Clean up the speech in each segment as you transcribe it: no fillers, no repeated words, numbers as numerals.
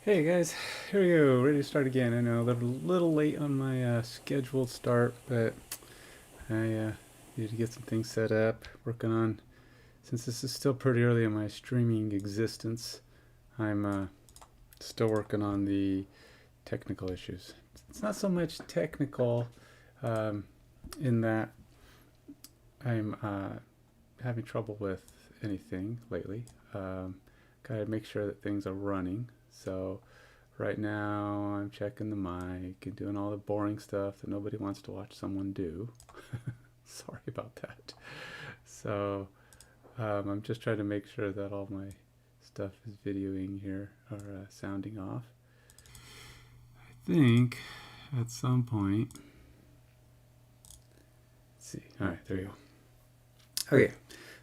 Hey guys, here we go, ready to start again. I know a little late on my scheduled start, but I need to get some things set up. Working on, since this is still pretty early in my streaming existence, I'm still working on the technical issues. It's not so much technical um, in that I'm having trouble with anything lately. Gotta make sure that things are running. So right now, I'm checking the mic and doing all the boring stuff that nobody wants to watch someone do. Sorry about that. So I'm just trying to make sure that all my stuff is videoing here or sounding off. I think at some point. Let's see. All right, there we go. Okay,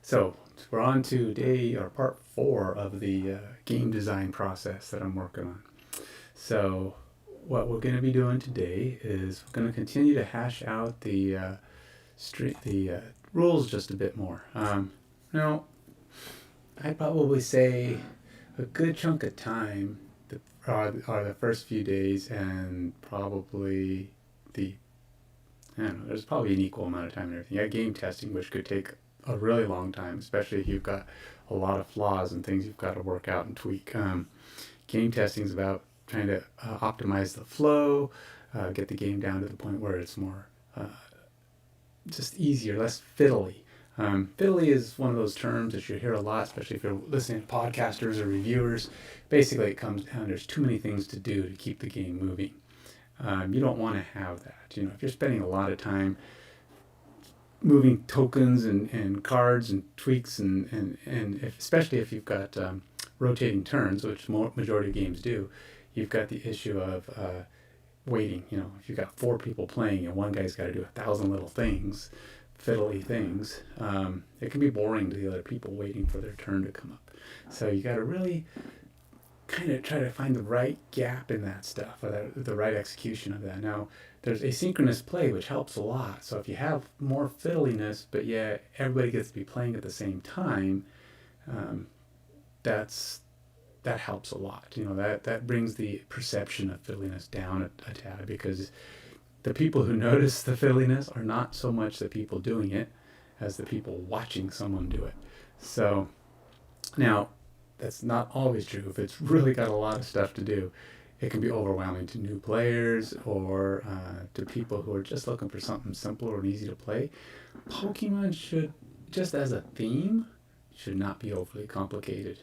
so we're on to day or part 4 of the game design process that I'm working on. So what we're going to be doing today is we're going to continue to hash out the rules just a bit more. Now, I'd probably say a good chunk of time are the first few days, and probably the I don't know. There's probably an equal amount of time and everything. Yeah, game testing, which could take a really long time, especially if you've got a lot of flaws and things you've got to work out and tweak. Game testing is about trying to optimize the flow, get the game down to the point where it's more just easier, less fiddly. Fiddly is one of those terms that you hear a lot, especially if you're listening to podcasters or reviewers. Basically, it comes down there's too many things to do to keep the game moving. You don't want to have that. If you're spending a lot of time moving tokens and cards and tweaks and especially if you've got rotating turns, which majority of games do, you've got the issue of waiting. If you've got 4 people playing and one guy's got to do 1,000 little things, fiddly things, it can be boring to the other people waiting for their turn to come up. So you got to really kind of try to find the right gap in that stuff, or the right execution of that. Now, there's asynchronous play, which helps a lot. So if you have more fiddliness, but yeah, everybody gets to be playing at the same time, um, that's that helps a lot. That brings the perception of fiddliness down a tad, because the people who notice the fiddliness are not so much the people doing it as the people watching someone do it. So now, that's not always true. If it's really got a lot of stuff to do, it can be overwhelming to new players or to people who are just looking for something simple and easy to play. Pokemon should, just as a theme, should not be overly complicated.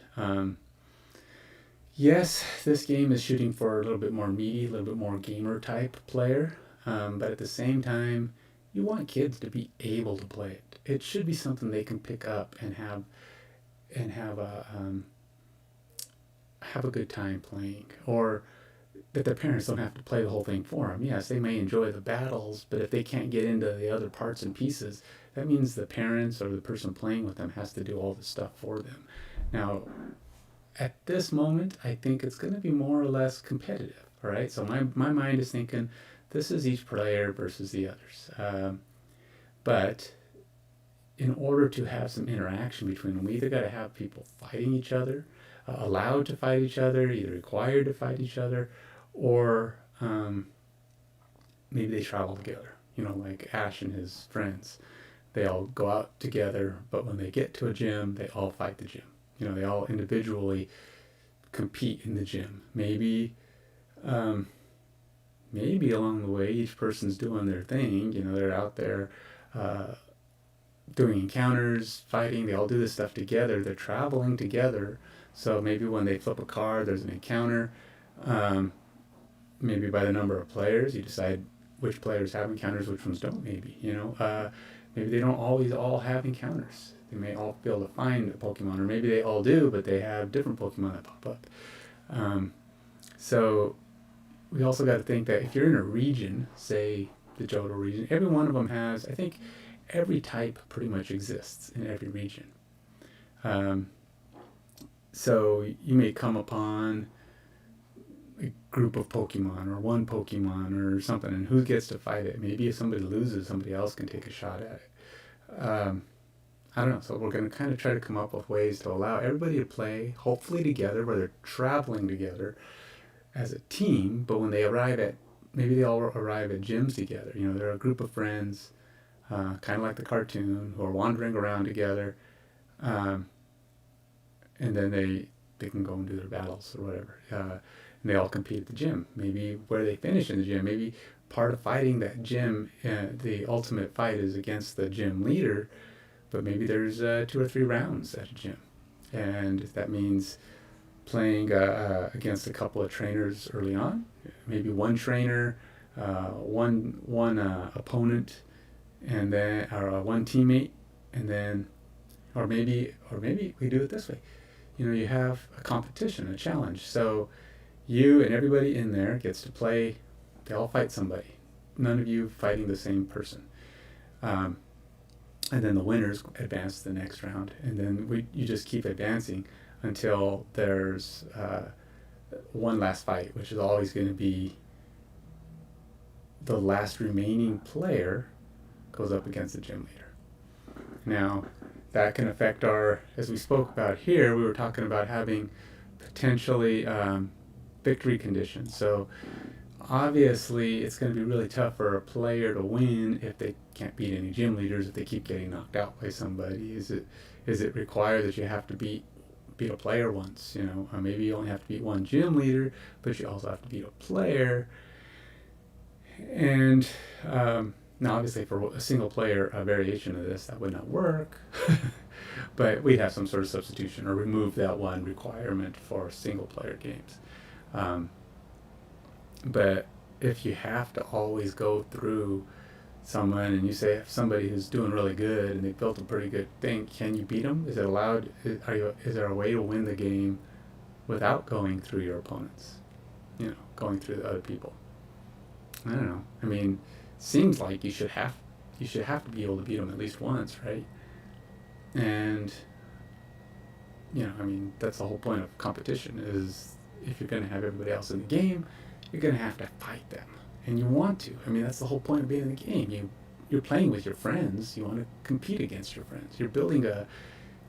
Yes, this game is shooting for a little bit more meaty, a little bit more gamer type player, but at the same time, you want kids to be able to play it. It should be something they can pick up and have a good time playing, or that their parents don't have to play the whole thing for them. Yes, they may enjoy the battles, but if they can't get into the other parts and pieces, that means the parents or the person playing with them has to do all the stuff for them. Now, at this moment, I think it's going to be more or less competitive. All right, so my mind is thinking this is each player versus the others. But in order to have some interaction between them, we either got to have people fighting each other, allowed to fight each other, either required to fight each other, or maybe they travel together. Like Ash and his friends, they all go out together, but when they get to a gym, they all fight the gym. They all individually compete in the gym. Maybe along the way, each person's doing their thing. They're out there doing encounters, fighting. They all do this stuff together. They're traveling together. So maybe when they flip a card, there's an encounter. Um, Maybe by the number of players, you decide which players have encounters, which ones don't. Maybe they don't always all have encounters. They may all be able to find a Pokemon, or maybe they all do, but they have different Pokemon that pop up. So we also got to think that if you're in a region, say the Johto region, every one of them has, I think, every type pretty much exists in every region. Um, so you may come upon a group of Pokemon or one Pokemon or something, and who gets to fight it? Maybe if somebody loses, somebody else can take a shot at it. I don't know. So we're going to kind of try to come up with ways to allow everybody to play, hopefully together, where they're traveling together, as a team, but when they arrive at, maybe they all arrive at gyms together. You know, they're a group of friends, kind of like the cartoon, who are wandering around together, um, and then they can go and do their battles or whatever. And they all compete at the gym. Maybe where they finish in the gym, maybe part of fighting that gym, the ultimate fight is against the gym leader, but maybe there's 2 or 3 rounds at a gym. And that means playing against a couple of trainers early on, maybe one trainer, one opponent, and then or one teammate, and then or maybe we do it this way. You know, you have a competition, a challenge. So you and everybody in there gets to play. They all fight somebody. None of you fighting the same person. And then the winners advance to the next round, and then you just keep advancing until there's one last fight, which is always going to be the last remaining player goes up against the gym leader. Now, that can affect as we spoke about here, we were talking about having potentially victory conditions. So obviously it's going to be really tough for a player to win if they can't beat any gym leaders, if they keep getting knocked out by somebody. Is it required that you have to beat a player once? You know, or maybe you only have to beat one gym leader, but you also have to beat a player. And now obviously for a single player variation of this, that would not work. But we'd have some sort of substitution or remove that one requirement for single player games. But if you have to always go through someone, and you say if somebody who's doing really good and they built a pretty good thing, can you beat them? Is it allowed? Is there a way to win the game without going through your opponents? You know, going through the other people. I don't know. I mean, seems like you should have to be able to beat them at least once, right? And you know, I mean, that's the whole point of competition, is if you're going to have everybody else in the game, you're going to have to fight them. And you want to. I mean, that's the whole point of being in the game. You're playing with your friends. You want to compete against your friends. You're building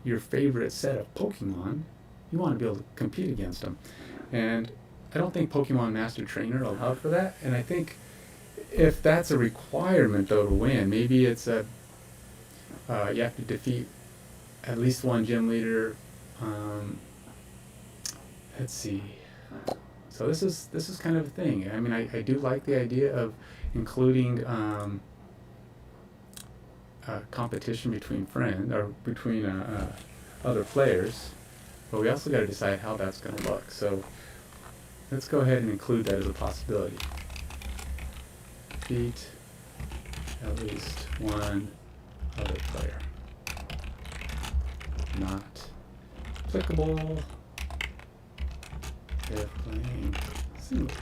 your favorite set of Pokemon. You want to be able to compete against them. And I don't think Pokemon Master Trainer allowed for that. And I think if that's a requirement, though, to win, maybe it's you have to defeat at least one gym leader. Let's see. So this is kind of a thing. I mean, I do like the idea of including competition between friends or between other players, but we also got to decide how that's going to look. So let's go ahead and include that as a possibility. Beat at least one other player. Not applicable if playing single.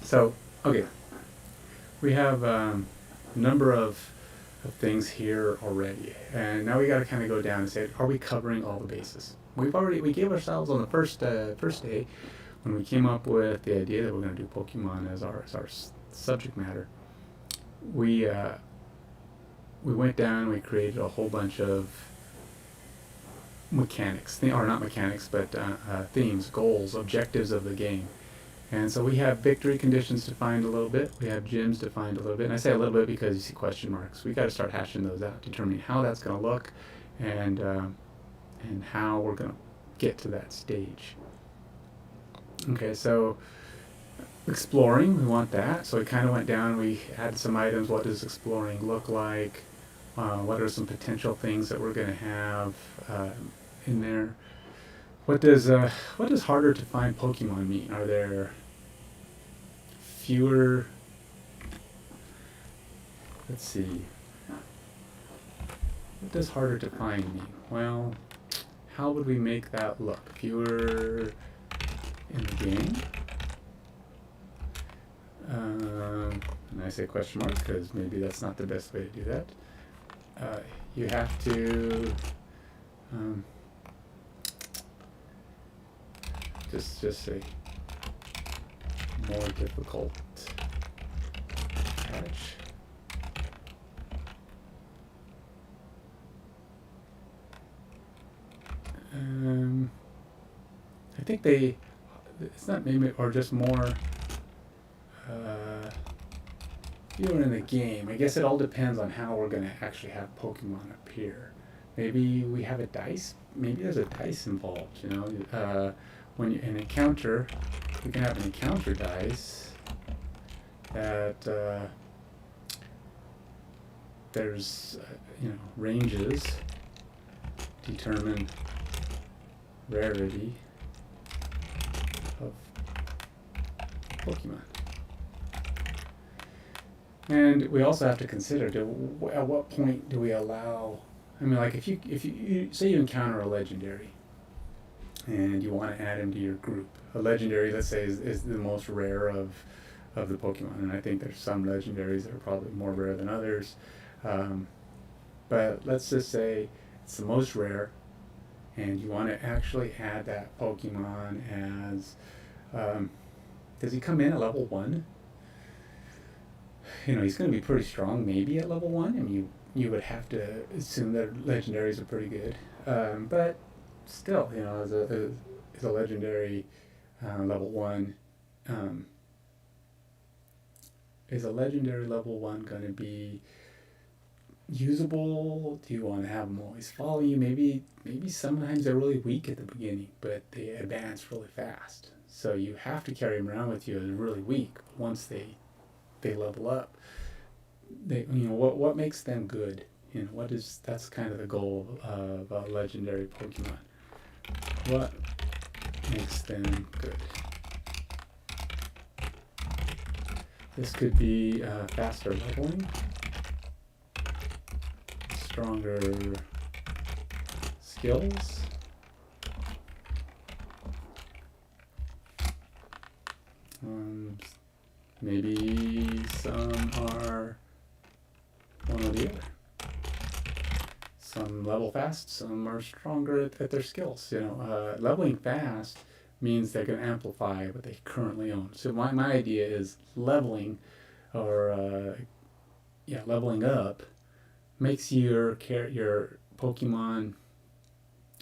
So, okay. We have a number of things here already. And now we got to kind of go down and say, are we covering all the bases? We gave ourselves on the first day, when we came up with the idea that we're going to do Pokemon as our subject matter, we went down, we created a whole bunch of mechanics, or not mechanics, but themes, goals, objectives of the game. And so we have victory conditions defined a little bit. We have gyms defined a little bit. And I say a little bit because you see question marks. We got to start hashing those out, determining how that's going to look, and how we're going to get to that stage. Okay, so exploring, we want that. So we kind of went down. We added some items. What does exploring look like? What are some potential things that we're going to have in there? What does harder to find Pokemon mean? Are there fewer? Let's see. What does harder to find mean? Well, how would we make that look? Fewer in the game? And I say question mark because maybe that's not the best way to do that. You have to just say more difficult catch. think it's not maybe, or just more, fewer in the game. I guess it all depends on how we're going to actually have Pokemon appear. Maybe we have a dice. Maybe there's a dice involved. When you an encounter, we can have an encounter dice that there's ranges determine rarity of Pokemon. And we also have to consider, at what point do we allow, I mean, like if you say you encounter a legendary and you want to add him to your group. A legendary, let's say, is the most rare of the Pokemon, and I think there's some legendaries that are probably more rare than others. But let's just say it's the most rare, and you want to actually add that Pokemon as, does he come in at level 1? He's going to be pretty strong maybe at level 1. I mean, you would have to assume that legendaries are pretty good. But still, as a legendary level 1, is a legendary level 1 going to be usable? Do you want to have them always follow you? Maybe sometimes they're really weak at the beginning, but they advance really fast. So you have to carry them around with you as really weak. But once they level up, what makes them good? That's kind of the goal of a legendary Pokemon. What makes them good? This could be faster leveling, stronger skills, maybe some are one or the other. Some level fast, some are stronger at their skills. Leveling fast means they can amplify what they currently own. So my idea is leveling, or leveling up, makes your Pokemon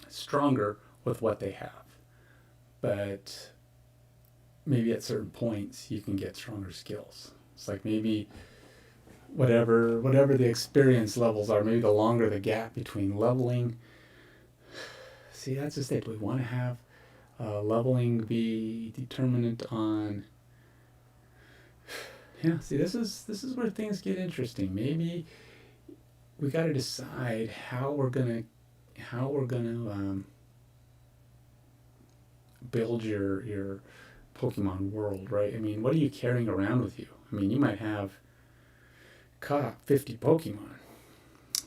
stronger with what they have. But maybe at certain points you can get stronger skills. It's like maybe whatever the experience levels are, maybe the longer the gap between leveling. See, that's just it. We want to have leveling be determinant on. See, this is where things get interesting. Maybe we got to decide how we're gonna build your Pokemon world, right? I mean, what are you carrying around with you? I mean, you might have caught 50 Pokemon,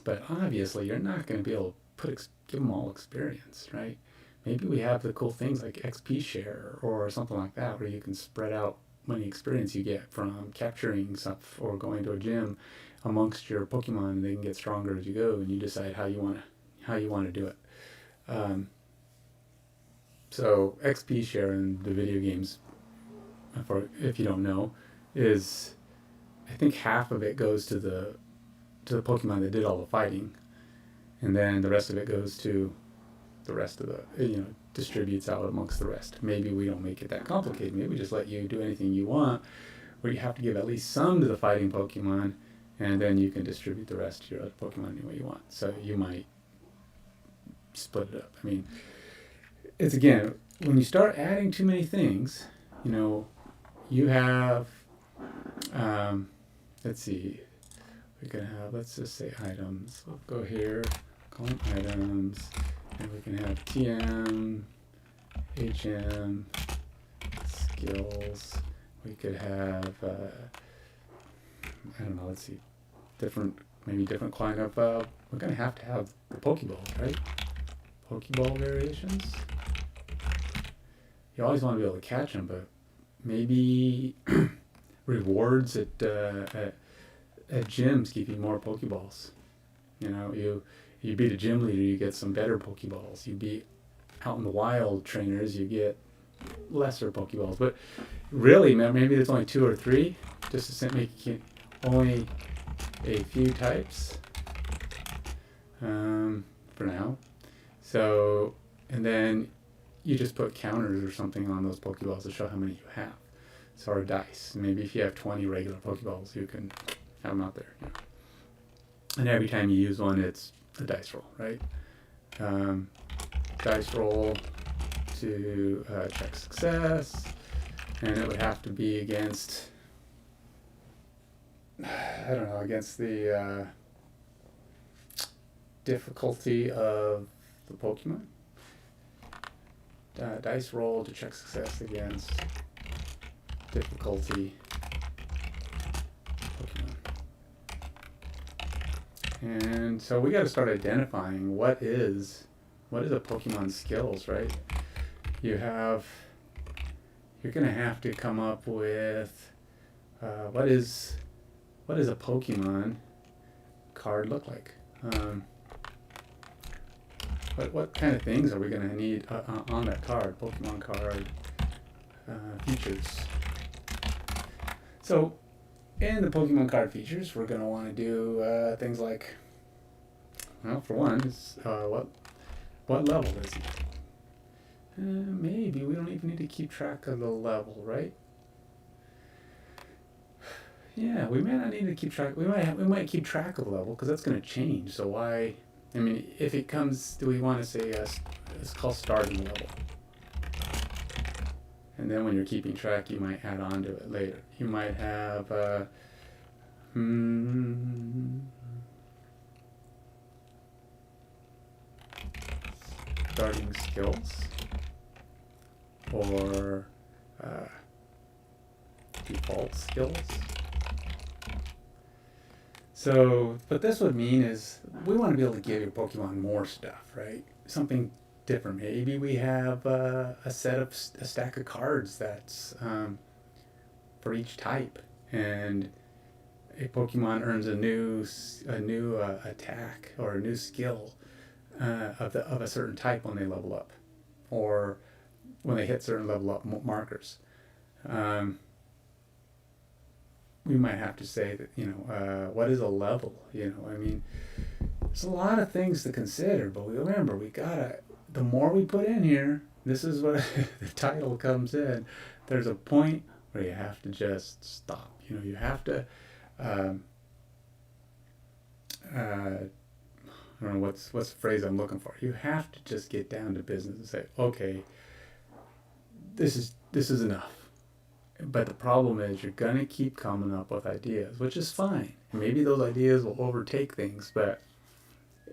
but obviously you're not going to be able to give them all experience, right? Maybe we have the cool things like XP share or something like that, where you can spread out many experience you get from capturing stuff or going to a gym amongst your Pokemon, and they can get stronger as you go, and you decide how you want to do it. So XP share in the video games, if you don't know, is, I think half of it goes to the Pokemon that did all the fighting, and then the rest of it goes to the rest of the, distributes out amongst the rest. Maybe we don't make it that complicated. Maybe we just let you do anything you want, where you have to give at least some to the fighting Pokemon, and then you can distribute the rest to your other Pokemon any way you want. So you might split it up. I mean, it's, again, when you start adding too many things, you have, let's see, we can have, let's just say items. We'll go here, call them items, and we can have TM, HM, skills. We could have, I don't know, let's see, maybe different kind of, we're going to have the Pokeball, right? Pokeball variations. You always want to be able to catch them, but maybe rewards at gyms give you more Pokeballs. You beat a gym leader, you get some better Pokeballs. You beat out in the wild trainers, you get lesser Pokeballs. But really, maybe there's only 2 or 3, just to make it only a few types for now. So, and then you just put counters or something on those Pokeballs to show how many you have. So, or dice. Maybe if you have 20 regular Pokeballs, you can have them out there. And every time you use one, it's a dice roll, right? Dice roll to check success, and it would have to be against, I don't know, against the difficulty of the Pokemon. Dice roll to check success against difficulty Pokemon. And so we got to start identifying what is a Pokemon's skills, right? You're gonna have to come up with what is a Pokemon card look like? What kind of things are we gonna need on that card? Pokemon card features. So in the Pokemon card features, we're gonna want to do things like, well, for one, is what level is he? Maybe we don't even need to keep track of the level, right? Yeah, we may not need to keep track. We might keep track of the level because that's going to change. So why? I mean, if it comes, do we want to say it's called starting level? And then when you're keeping track, you might add on to it later. You might have starting skills or default skills. So, what this would mean is we want to be able to give your Pokemon more stuff, right? Something different. Maybe we have a stack of cards that's for each type, and a Pokemon earns a new attack or a new skill of a certain type when they level up, or when they hit certain level up markers. We might have to say that, what is a level? I mean, there's a lot of things to consider, but remember, the more we put in here, this is what the title comes in. There's a point where you have to just stop. You have to, I don't know what's the phrase I'm looking for. You have to just get down to business and say, okay, this is enough. But the problem is you're going to keep coming up with ideas, which is fine. Maybe those ideas will overtake things, but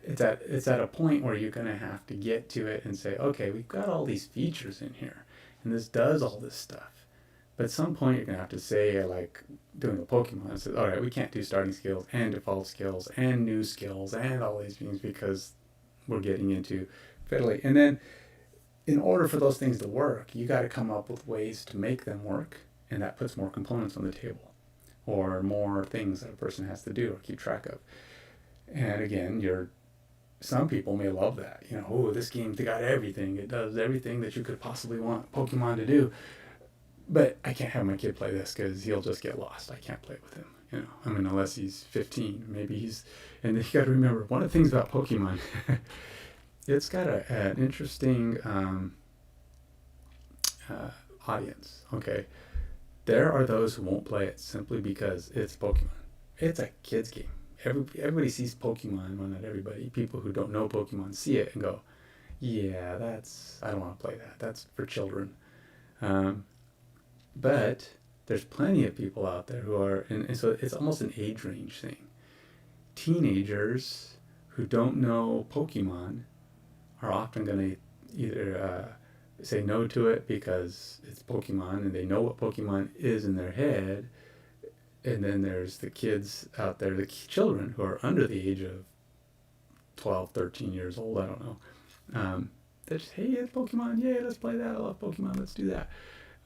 it's at a point where you're going to have to get to it and say, okay, we've got all these features in here, and this does all this stuff. But at some point you're going to have to say, like doing a Pokemon, says, all right, we can't do starting skills and default skills and new skills and all these things because we're getting into fiddly. And then in order for those things to work, you got to come up with ways to make them work. And that puts more components on the table, or more things that a person has to do or keep track of. And again, some people may love that. This game got everything. It does everything that you could possibly want Pokemon to do. But I can't have my kid play this because he'll just get lost. I can't play with him. Unless he's 15, maybe he's. And you got to remember, one of the things about Pokemon, it's got an interesting audience. Okay. There are those who won't play it simply because it's Pokemon. It's a kid's game. Everybody sees Pokemon. Well, not everybody. People who don't know Pokemon see it and go, yeah, I don't want to play that. That's for children. But there's plenty of people out there who are, and so it's almost an age range thing. Teenagers who don't know Pokemon are often going to either say no to it because it's Pokemon and they know what Pokemon is in their head, and then there's the kids out there, the children who are under the age of 12, 13 years old, I don't know, they're just, hey, it's Pokemon, yay, let's play that, I love Pokemon, let's do that,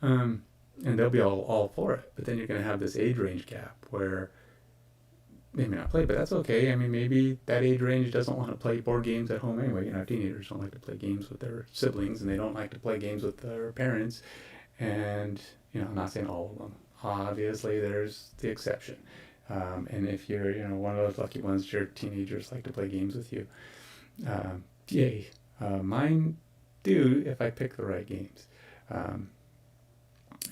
and they'll be all for it. But then you're going to have this age range gap where they may not play, but that's okay. Maybe that age range doesn't want to play board games at home anyway. Teenagers don't like to play games with their siblings, and they don't like to play games with their parents. And, I'm not saying all of them. Obviously, there's the exception. And if you're, one of those lucky ones, your teenagers like to play games with you. Yay. Mine do if I pick the right games.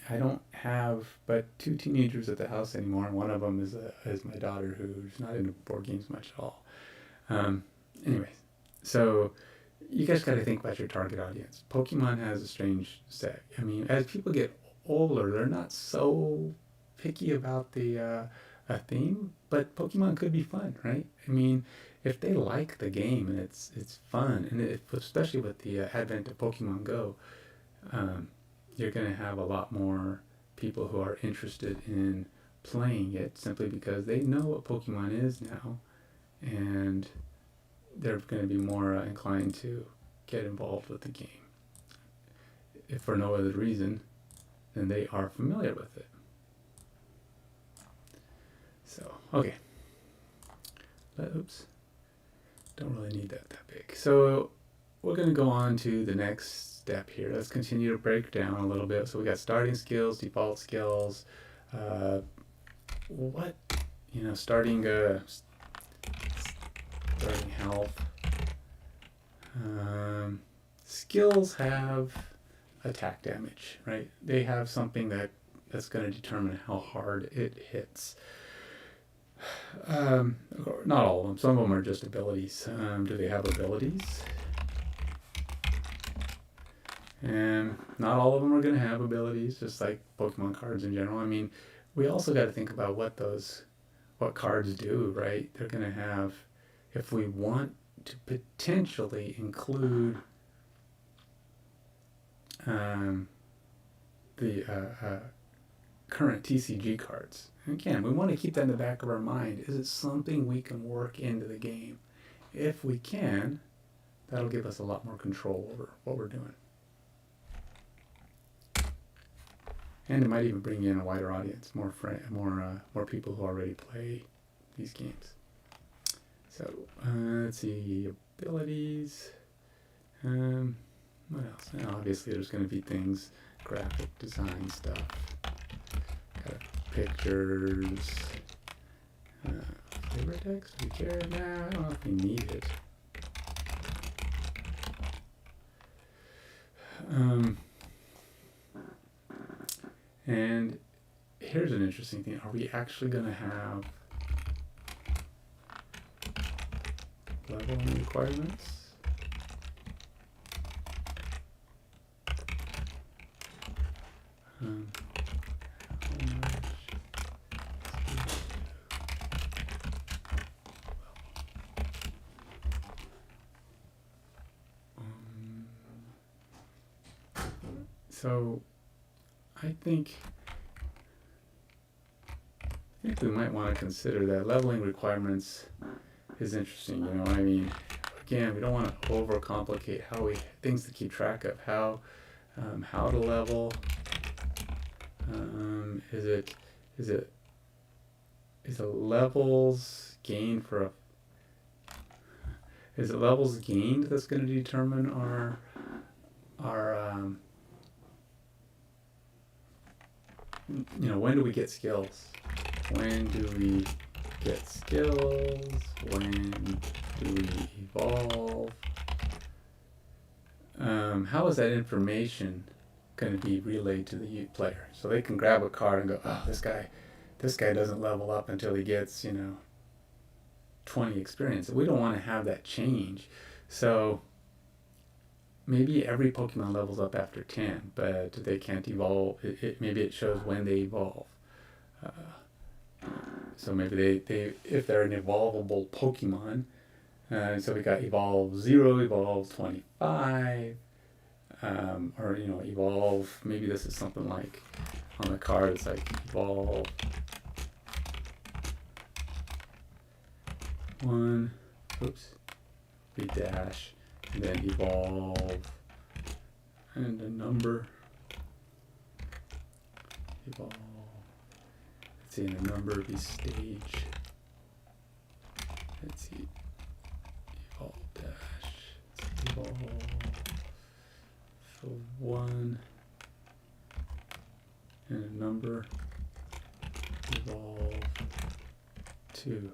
I don't have but 2 teenagers at the house anymore, and one of them is my daughter, who's not into board games much at all. Anyways, so you guys got to think about your target audience. Pokemon has a strange set. I mean, as people get older, they're not so picky about the a theme, but Pokemon could be fun, right? I mean, if they like the game and it's fun, and especially with the advent of Pokemon Go, you're going to have a lot more people who are interested in playing it simply because they know what Pokemon is now, and they're going to be more inclined to get involved with the game, if for no other reason than they are familiar with it. So, okay. Oops. Don't really need that big. So we're going to go on to the next step here. Let's continue to break down a little bit. So we got starting skills, default skills, starting health. Skills have attack damage, right? They have something that's going to determine how hard it hits. Not all of them. Some of them are just abilities. Do they have abilities? And not all of them are going to have abilities, just like Pokemon cards in general. I mean, we also got to think about what cards do, right? They're going to have, if we want to potentially include the current TCG cards. And again, we want to keep that in the back of our mind. Is it something we can work into the game? If we can, that'll give us a lot more control over what we're doing. And it might even bring in a wider audience, more people who already play these games. So let's see, abilities. What else? Now, obviously, there's going to be things, graphic design stuff, pictures, flavor text. Do we care? Nah, I don't know if we need it. And here's an interesting thing. Are we actually going to have leveling requirements? So I think we might want to consider that leveling requirements is interesting. I mean, again, we don't want to overcomplicate things to keep track of. How to level. Is it levels gained is it levels gained that's going to determine our when do we get skills? When do we get skills? When do we evolve? How is that information going to be relayed to the player? So they can grab a card and go, oh, this guy doesn't level up until he gets, 20 experience. We don't want to have that change. So maybe every Pokemon levels up after 10, but they can't evolve. Maybe it shows when they evolve. So maybe they if they're an evolvable Pokemon, so we got evolve 0, evolve 25, or evolve. Maybe this is something like on the card. It's like evolve 1. Oops. Be dash, and then evolve, and a number. Evolve. Let's see, and a number be stage. Let's see. Evolve dash. Evolve. So 1. And a number. Evolve 2.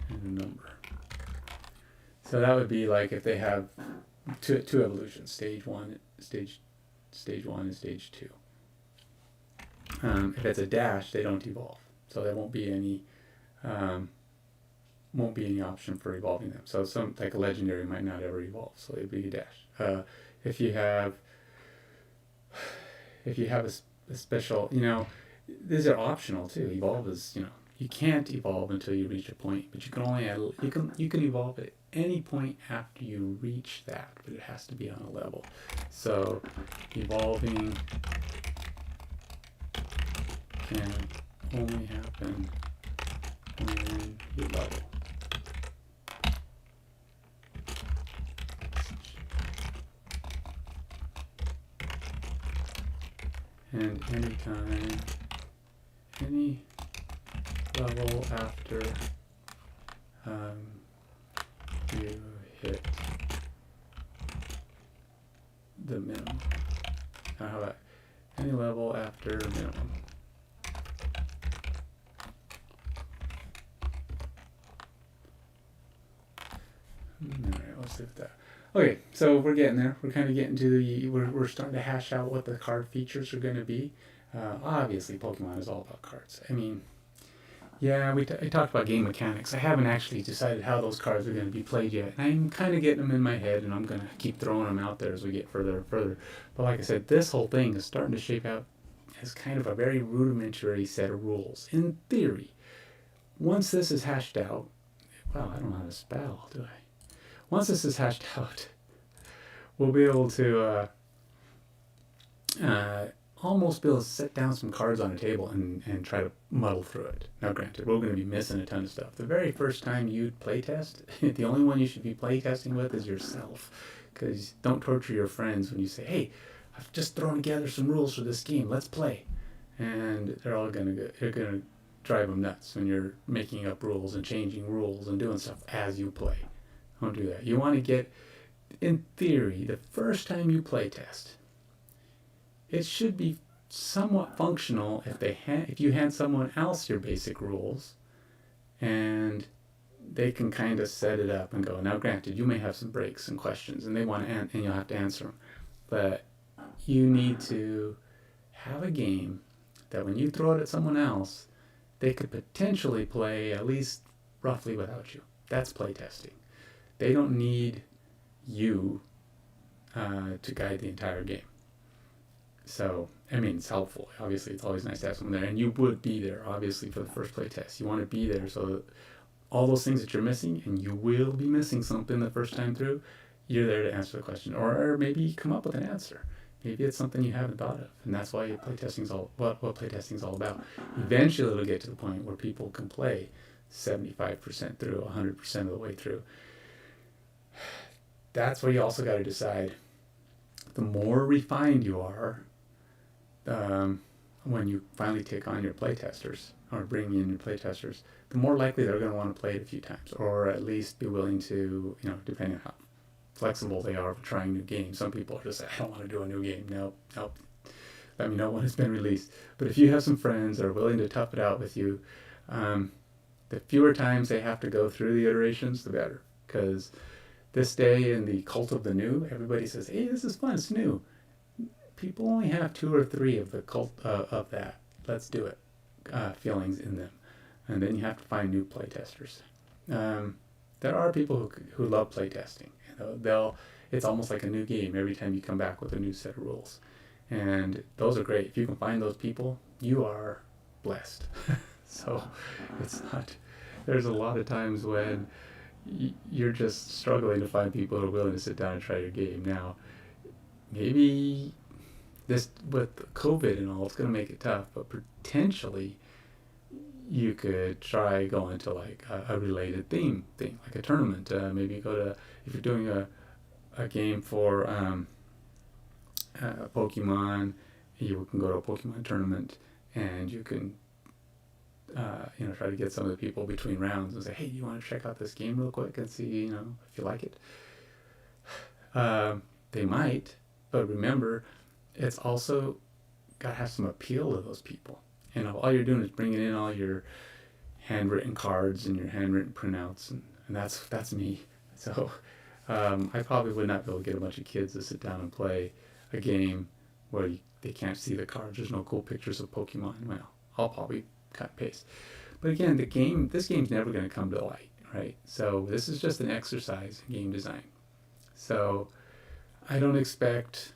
And a number. So that would be like if they have two evolutions: stage one and stage two. If it's a dash, they don't evolve, so there won't be any option for evolving them. So some like a legendary might not ever evolve, so it'd be a dash. If you have a special, these are optional too. Evolve is, you can't evolve until you reach a point, but you can only add, you can evolve at any point after you reach that, but it has to be on a level. So evolving can only happen when you level. And anytime, any level after you hit the minimum. Now how about any level after minimum? Alright, let's leave that. Okay, so we're getting there. We're kind of getting to we're starting to hash out what the card features are going to be. Obviously, Pokemon is all about cards. I mean, yeah, I talked about game mechanics. I haven't actually decided how those cards are going to be played yet. I'm kind of getting them in my head, and I'm going to keep throwing them out there as we get further and further. But like I said, this whole thing is starting to shape out as kind of a very rudimentary set of rules. In theory, once this is hashed out, wow, I don't know how to spell, do I? Once this is hashed out, we'll be able to almost be able to set down some cards on a table and try to muddle through it. Now, granted, we're going to be missing a ton of stuff. The very first time you playtest, the only one you should be playtesting with is yourself. Because don't torture your friends when you say, hey, I've just thrown together some rules for this game, let's play. And they're going to drive them nuts when you're making up rules and changing rules and doing stuff as you play. Don't do that. You want to get, in theory, the first time you playtest, it should be somewhat functional if you hand someone else your basic rules, and they can kind of set it up and go. Now, granted, you may have some breaks and questions, and they want to, and you'll have to answer them. But you need to have a game that when you throw it at someone else, they could potentially play at least roughly without you. That's playtesting. They don't need you to guide the entire game. So, I mean, it's helpful. Obviously, it's always nice to have someone there. And you would be there, obviously, for the first play test. You want to be there so that all those things that you're missing, and you will be missing something the first time through, you're there to answer the question. Or maybe come up with an answer. Maybe it's something you haven't thought of. And that's why playtesting's what playtesting's all about. Eventually, it'll get to the point where people can play 75% through, 100% of the way through. That's where you also got to decide, the more refined you are, when you finally take on your playtesters or bring in your playtesters, the more likely they're going to want to play it a few times, or at least be willing to, depending on how flexible they are for trying new games. Some people are just like, I don't want to do a new game. Nope. Let me know when it's been released. But if you have some friends that are willing to tough it out with you, the fewer times they have to go through the iterations, the better. Because this day in the cult of the new, everybody says, hey, this is fun, it's new. People only have 2 or 3 of the cult of that, let's do it, feelings in them. And then you have to find new playtesters. There are people who love playtesting. It's almost like a new game every time you come back with a new set of rules. And those are great. If you can find those people, you are blessed. So it's not, there's a lot of times when you're just struggling to find people who are willing to sit down and try your game. Now, maybe this, with COVID and all, it's going to make it tough, but potentially you could try going to like a related theme thing, like a tournament. Maybe go to, if you're doing a game for Pokemon, you can go to a Pokemon tournament, and you can try to get some of the people between rounds and say, hey, do you want to check out this game real quick and see, if you like it? They might, but remember, it's also got to have some appeal to those people. All you're doing is bringing in all your handwritten cards and your handwritten printouts, and that's me. So I probably would not be able to get a bunch of kids to sit down and play a game where they can't see the cards. There's no cool pictures of Pokemon. Well, I'll probably cut and paste. But again, this game's never going to come to light, right? So this is just an exercise in game design. So I don't expect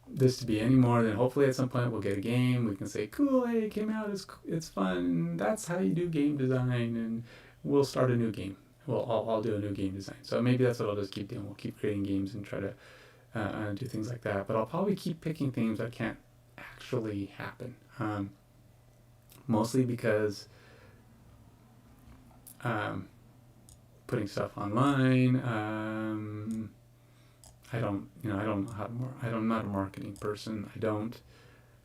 this to be any more than, hopefully at some point we'll get a game. We can say, cool, hey, it came out, it's fun. That's how you do game design, and we'll start a new game. Well, I'll do a new game design. So maybe that's what I'll just keep doing. We'll keep creating games and try to do things like that. But I'll probably keep picking things that can't actually happen. Mostly because putting stuff online, I don't know how to I'm not a marketing person. I've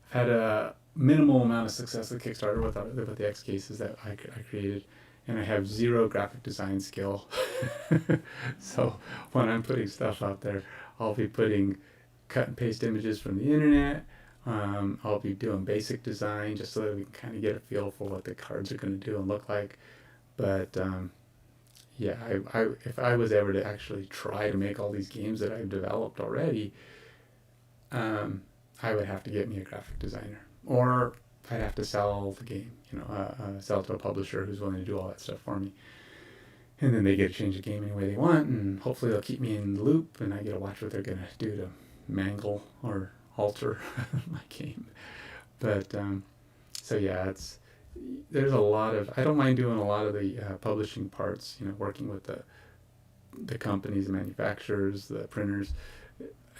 had a minimal amount of success with Kickstarter with the X cases that I created, and I have zero graphic design skill. So when I'm putting stuff out there, I'll be putting cut and paste images from the internet. I'll be doing basic design just so that we can kind of get a feel for what the cards are going to do and look like. But yeah, if I was ever to actually try to make all these games that I've developed already, I would have to get me a graphic designer, or I'd have to sell the game, sell it to a publisher who's willing to do all that stuff for me. And then they get to change the game any way they want, and hopefully they'll keep me in the loop, and I get to watch what they're going to do to mangle or alter my game. But so yeah, there's a lot of, I don't mind doing a lot of the publishing parts, working with the companies, the manufacturers, the printers,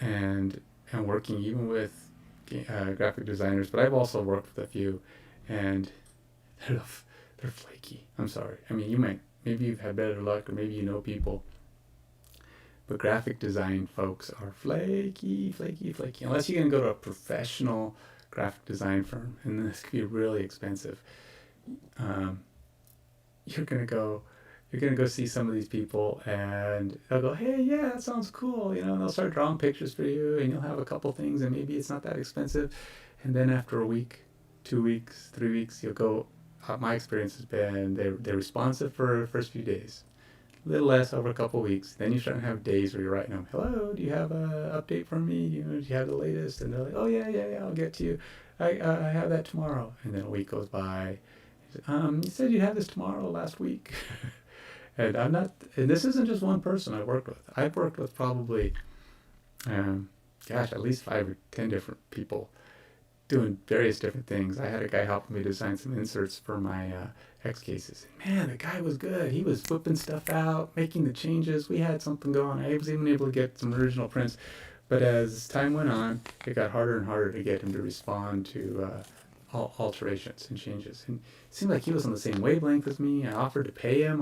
and working even with graphic designers. But I've also worked with a few, and they're flaky. I'm sorry. I mean, maybe you've had better luck, or maybe you know people, but graphic design folks are flaky. Unless you can go to a professional graphic design firm, and this could be really expensive. You're gonna go see some of these people, and they'll go, hey, yeah, that sounds cool, and they'll start drawing pictures for you, and you'll have a couple things, and maybe it's not that expensive, and then after a week, 2 weeks, 3 weeks, you'll go, my experience has been they're responsive for the first few days, a little less over a couple weeks. Then you start to have days where you're writing them, hello, do you have an update for me? Do you have the latest? And they're like, oh yeah, I'll get to you. I have that tomorrow. And then a week goes by. You said you had this tomorrow last week. And this isn't just one person I've worked with. I've worked with probably, at least 5 or 10 different people doing various different things. I had a guy helping me design some inserts for my X cases. Man, the guy was good. He was whipping stuff out, making the changes. We had something going. I was even able to get some original prints. But as time went on, it got harder and harder to get him to respond to alterations and changes. And it seemed like he was on the same wavelength as me. I offered to pay him.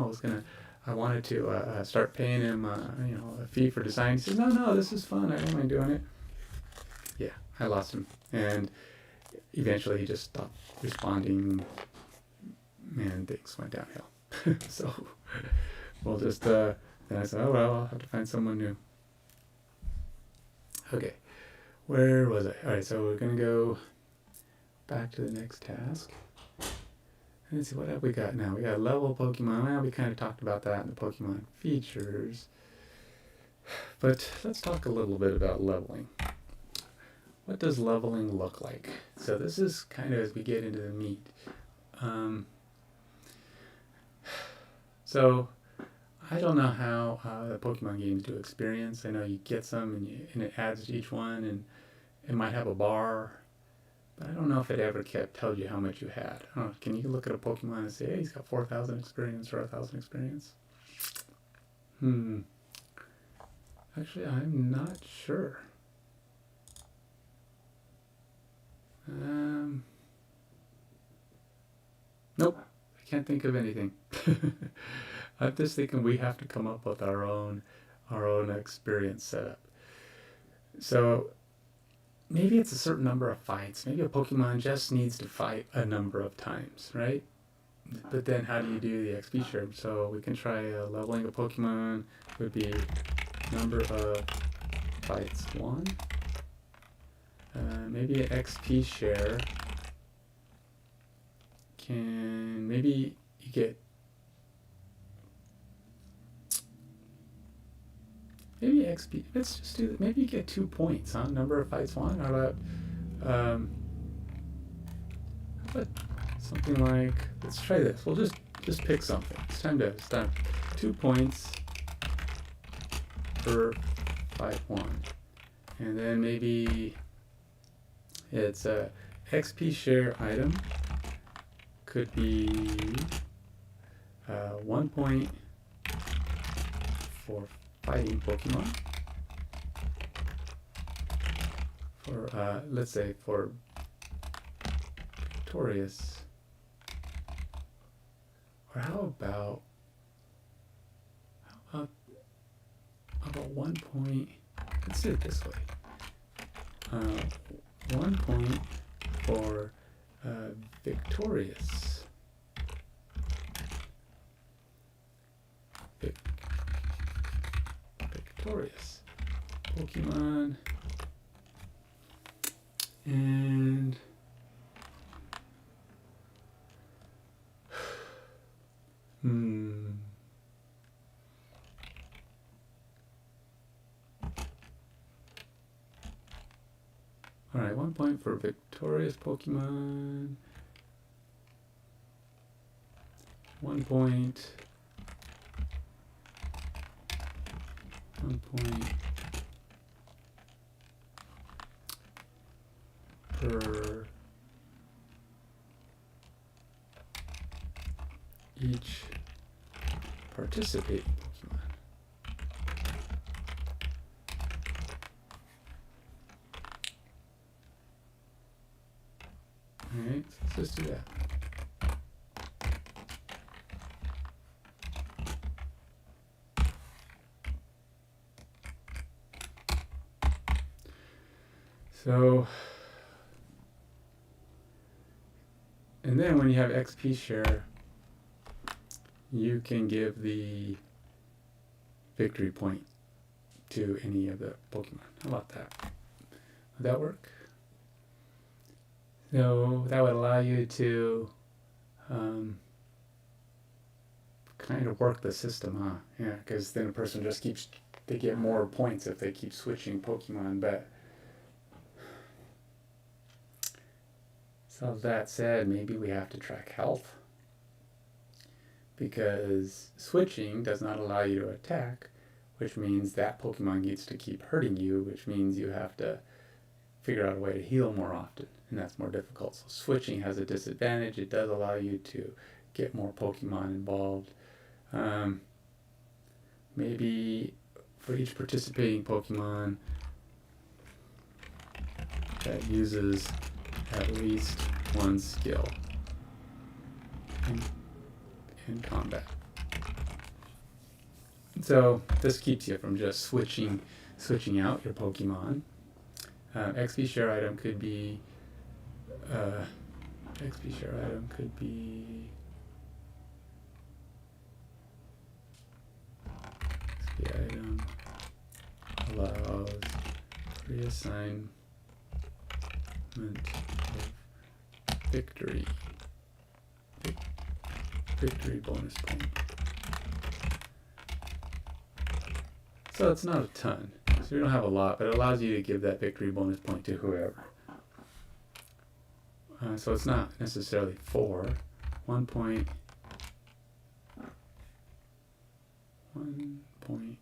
I wanted to start paying him a fee for design. He says, no, this is fun. I don't mind doing it. Yeah, I lost him. And eventually he just stopped responding, and things went downhill. So we'll just, then I said, oh, well, I'll have to find someone new. Okay, where was I? All right, so we're going to go back to the next task. Let's see, what have we got now? We got level Pokemon. Well, we kind of talked about that in the Pokemon features. But let's talk a little bit about leveling. What does leveling look like? So this is kind of as we get into the meat. So I don't know how the Pokemon games do experience. I know you get some and it adds to each one, and it might have a bar, but I don't know if it ever told you how much you had. I don't know, can you look at a Pokemon and say, hey, he's got 4,000 experience or 1,000 experience? Actually, I'm not sure. Nope, I can't think of anything. I'm just thinking we have to come up with our own experience setup. So maybe it's a certain number of fights. Maybe a Pokemon just needs to fight a number of times, right? But then how do you do the XP share? So we can try leveling a Pokemon would be number of fights 1. Maybe an XP share can, maybe you get maybe XP. Let's just do that. Maybe you get 2 points, huh? Number of fights won. How about something like? Let's try this. We'll just pick something. It's time. 2 points per fight won, and then maybe it's a XP share item. Could be 1 point for fighting Pokemon. For let's say for victorious. Or how about 1 point? Let's do it this way. 1 point for victorious. Victorious Pokemon. And Alright, 1 point for victorious Pokemon. 1 point. 1 point per each participating Pokemon. Alright, so let's just do that. So, and then when you have XP share, you can give the victory point to any of the Pokemon. How about that? Would that work? So that would allow you to kind of work the system, huh? Yeah, because then a person just they get more points if they keep switching Pokemon. But so that said, maybe we have to track health, because switching does not allow you to attack, which means that Pokemon gets to keep hurting you, which means you have to figure out a way to heal more often, and that's more difficult. So switching has a disadvantage. It does allow you to get more Pokemon involved. Maybe for each participating Pokemon that uses at least one skill in combat. So this keeps you from just switching out your Pokemon. XP share item could be XP item allows reassignment of victory bonus point. So it's not a ton. So you don't have a lot, but it allows you to give that victory bonus point to whoever. So it's not necessarily 4. 1 point. 1 point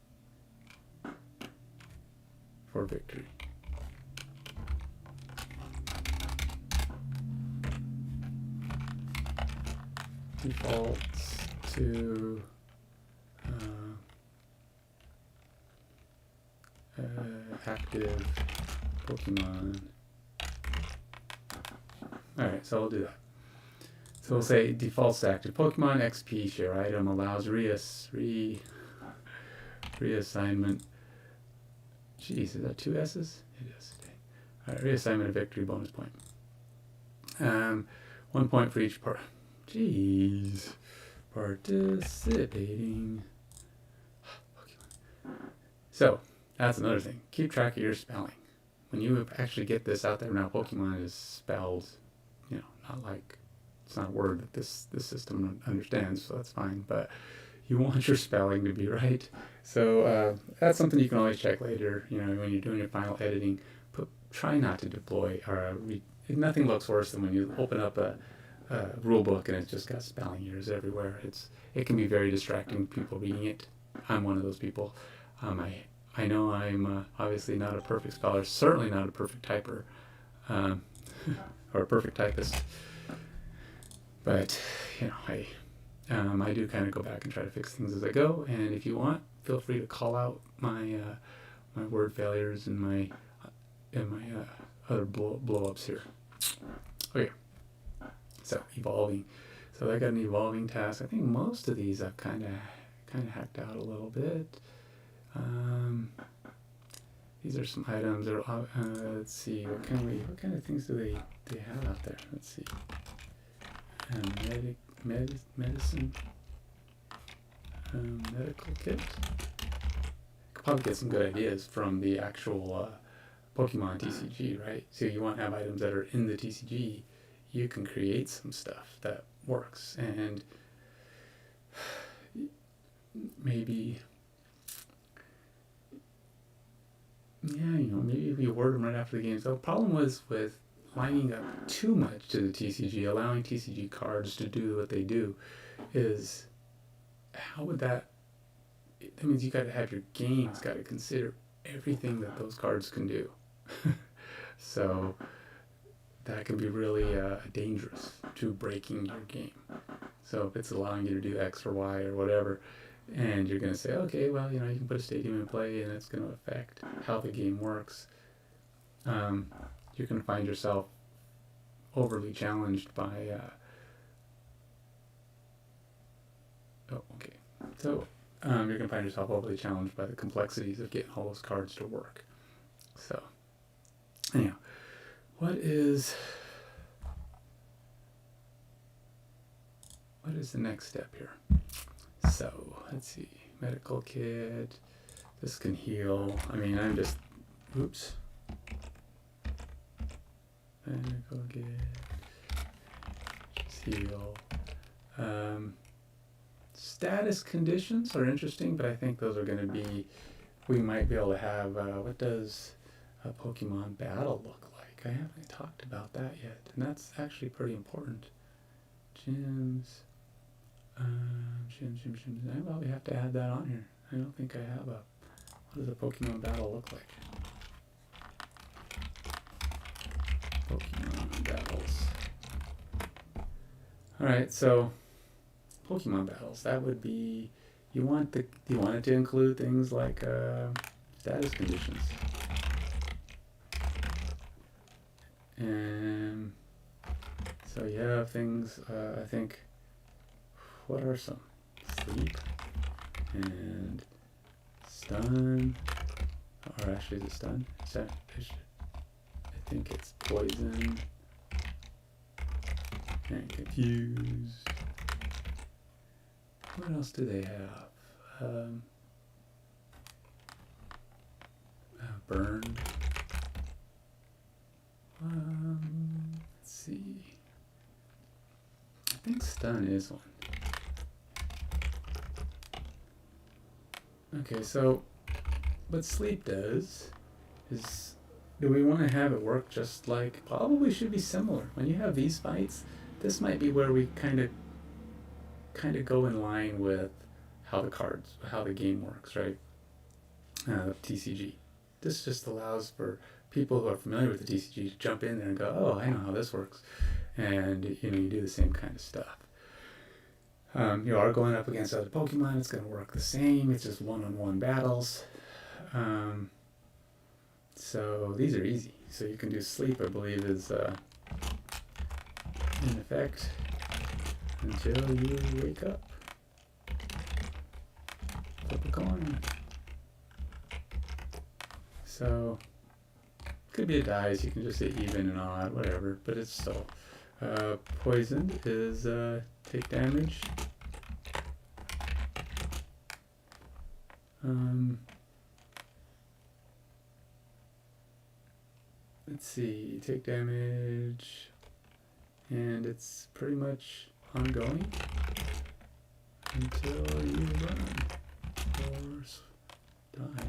for victory. Defaults to active Pokemon. Alright, so we'll do that. So we'll say defaults to active Pokemon. XP share item allows reassignment. Jeez, is that 2 S's? It is. Okay. Alright, reassignment of victory bonus point. 1 point for each participating Pokemon. So that's another thing. Keep track of your spelling. When you actually get this out there now, Pokemon is spelled, not like, it's not a word that this system understands, so that's fine. But you want your spelling to be right. So that's something you can always check later. When you're doing your final editing, try not to deploy nothing looks worse than when you open up a rule book and it's just got spelling errors everywhere. It can be very distracting to people reading it. I'm one of those people. I know I'm obviously not a perfect speller, certainly not a perfect typer, or a perfect typist. But I do kind of go back and try to fix things as I go. And if you want, feel free to call out my my word failures and my other blow ups here. Okay. So evolving. So I got an evolving task. I think most of these I've kind of hacked out a little bit. These are some items. Let's see. What kind of things do they have out there? Let's see. Medicine. Medical kit. Could probably get some good ideas from the actual Pokemon TCG, right? So you want to have items that are in the TCG. You can create some stuff that works, and maybe if you word them right after the game. So the problem was with lining up too much to the TCG, allowing TCG cards to do what they do, is how would that means you got to have your game's got to consider everything that those cards can do. So that can be really dangerous to breaking your game. So if it's allowing you to do X or Y or whatever, and you're going to say, okay, well, you can put a stadium in play and it's going to affect how the game works, you're going to find yourself overly challenged by you're going to find yourself overly challenged by the complexities of getting all those cards to work. So anyhow, what is the next step here? So let's see, medical kit. This can heal. I'm just, oops. Medical kit. Just heal. Status conditions are interesting, but I think those are going to be, we might be able to have, what does a Pokemon battle look like? I haven't talked about that yet, and that's actually pretty important. Gyms. I probably have to add that on here. I don't think I have what does a Pokemon battle look like? Pokemon battles. Alright, so Pokemon battles, that would be, you want it to include things like status conditions. And so you have things, I think, what are some? Sleep and stun, or actually is it stun? I think it's poison and confused. What else do they have? Burn. Let's see. I think stun is one. Okay, so what sleep does is, do we want to have it work just like, probably should be similar. When you have these fights, this might be where we kind of go in line with how the game works, right? TCG. This just allows for people who are familiar with the TCG to jump in there and go, oh, I know how this works. And, you do the same kind of stuff. You are going up against other Pokemon, it's going to work the same. It's just one-on-one battles. So these are easy. So you can do sleep, I believe, is in effect until you wake up. Flip a coin. So could be a dice. You can just say even and odd, whatever. But it's still poisoned is take damage. Let's see, take damage, and it's pretty much ongoing. until you run or die.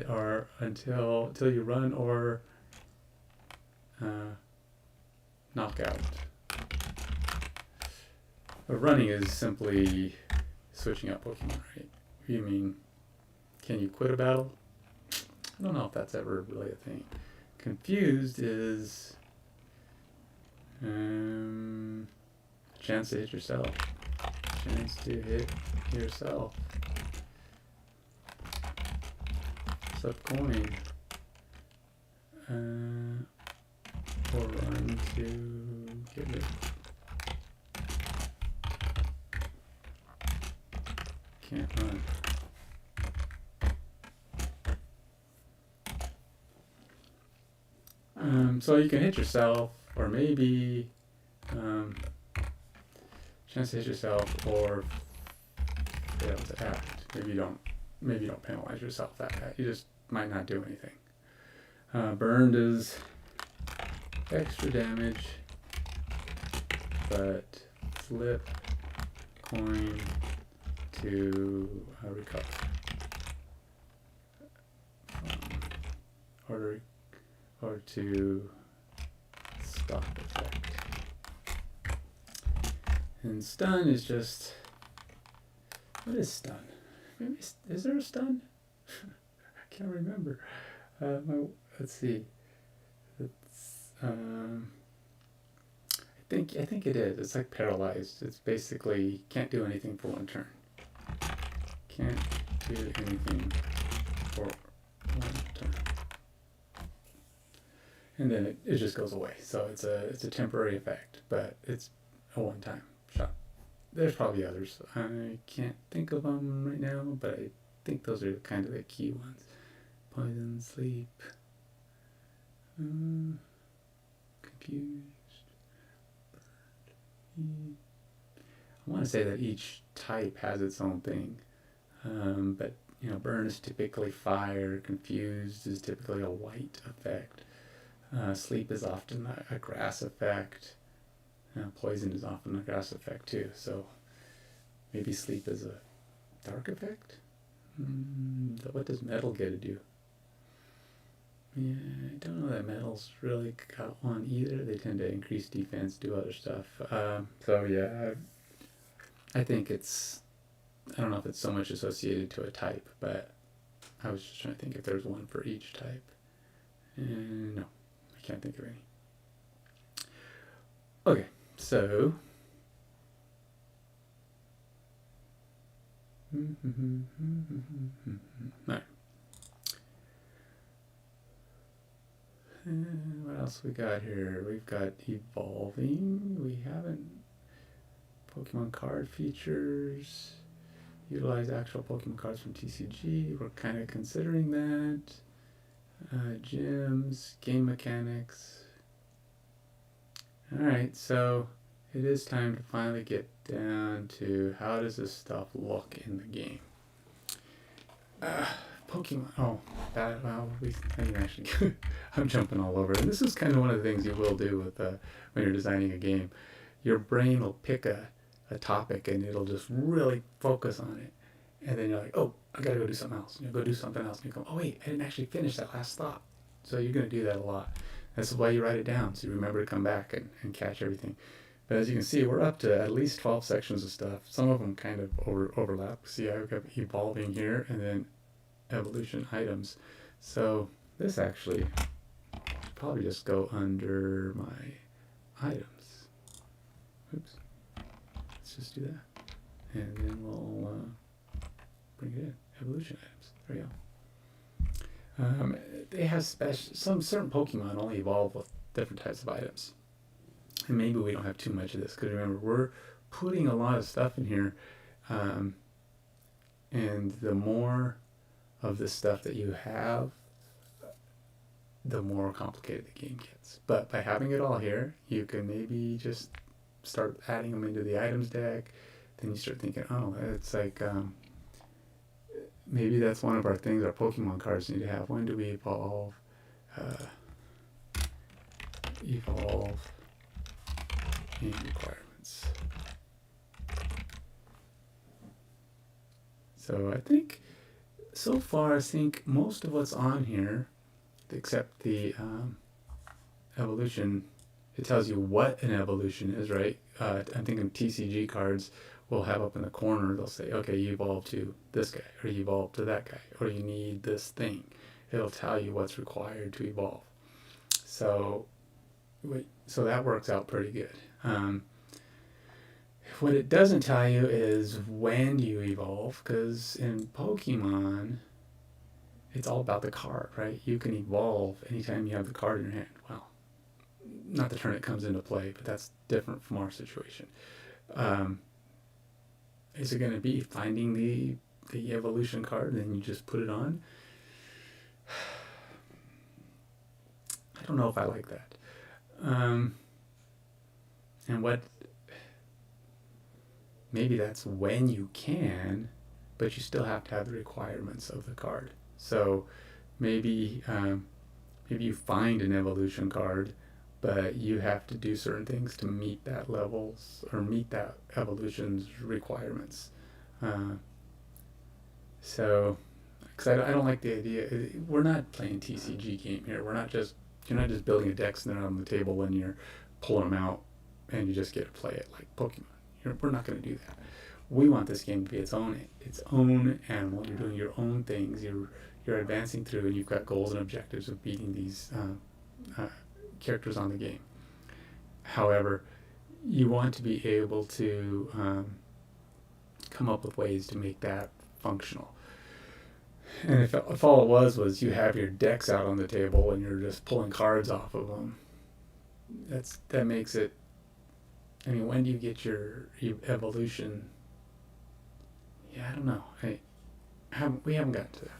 or until you run or knock out. But running is simply switching out Pokemon, right? You mean, can you quit a battle? I don't know if that's ever really a thing. Confused is chance to hit yourself. Chance to hit yourself. Flip coin. Or run to get rid. Can't run. So you can hit yourself, or maybe chance to hit yourself, or fail to act. Maybe you don't penalize yourself that bad. You just might not do anything. Burned is extra damage, but flip coin to recover. Or to stop effect. And stun is just, what is stun? Maybe, is there a stun? I can't remember. Let's see. It's, I think it is. It's like paralyzed. It's basically can't do anything for one turn. Can't do anything for one turn. And then it just goes away. So it's a temporary effect, but it's a one-time shot. There's probably others. I can't think of them right now, but I think those are kind of the key ones. Poison, sleep, confused. I want to say that each type has its own thing, but burn is typically fire. Confused is typically a white effect. Sleep is often a grass effect. Poison is often a grass effect too. So maybe sleep is a dark effect. What does metal get to do? Yeah, I don't know that metal's really got one either. They tend to increase defense, do other stuff. So yeah, I think I don't know if it's so much associated to a type, but I was just trying to think if there's one for each type. And no, I can't think of any. Okay, so Alright. What else we got here? We've got evolving. We haven't. Pokemon card features. Utilize actual Pokemon cards from TCG. We're kind of considering that. Gyms, game mechanics. Alright, so it is time to finally get down to how does this stuff look in the game. Pokemon, I can actually, I'm jumping all over. And this is kind of one of the things you will do with when you're designing a game. Your brain will pick a topic and it'll just really focus on it. And then you're like, oh, I gotta go do something else. And you go do something else. And you go, oh wait, I didn't actually finish that last thought. So you're gonna do that a lot. That's why you write it down, so you remember to come back and catch everything. But as you can see, we're up to at least 12 sections of stuff. Some of them kind of overlap. See, I've got evolving here and then evolution items. So this actually should probably just go under my items. Oops. Let's just do that. And then we'll bring it in. Evolution items. There we go. They have some certain Pokemon only evolve with different types of items. And maybe we don't have too much of this, because remember, we're putting a lot of stuff in here, and the more of the stuff that you have, the more complicated the game gets. But by having it all here, you can maybe just start adding them into the items deck. Then you start thinking, oh, it's like, maybe that's one of our things our Pokemon cards need to have. When do we evolve? Evolve in requirements. So I think so far, I think most of what's on here, except the evolution, it tells you what an evolution is, right? I'm thinking TCG cards will have up in the corner, they'll say, okay, you evolved to this guy, or you evolved to that guy, or you need this thing. It'll tell you what's required to evolve. So, so that works out pretty good. What it doesn't tell you is when you evolve, because in Pokemon, it's all about the card, right? You can evolve anytime you have the card in your hand. Well, not the turn it comes into play, but that's different from our situation. Is it going to be finding the evolution card and then you just put it on? I don't know if I like that. And what, maybe that's when you can, but you still have to have the requirements of the card. So maybe maybe you find an evolution card, but you have to do certain things to meet that levels or meet that evolution's requirements. So, because I don't like the idea. We're not playing TCG game here. You're not just building a deck sitting on the table and you're pulling them out and you just get to play it like Pokemon. We're not going to do that. We want this game to be its own animal. You're doing your own things. You're advancing through, and you've got goals and objectives of beating these characters on the game. However, you want to be able to come up with ways to make that functional. And if all it was you have your decks out on the table and you're just pulling cards off of them, that makes it. I mean, when do you get your evolution? Yeah, I don't know. We haven't gotten to that.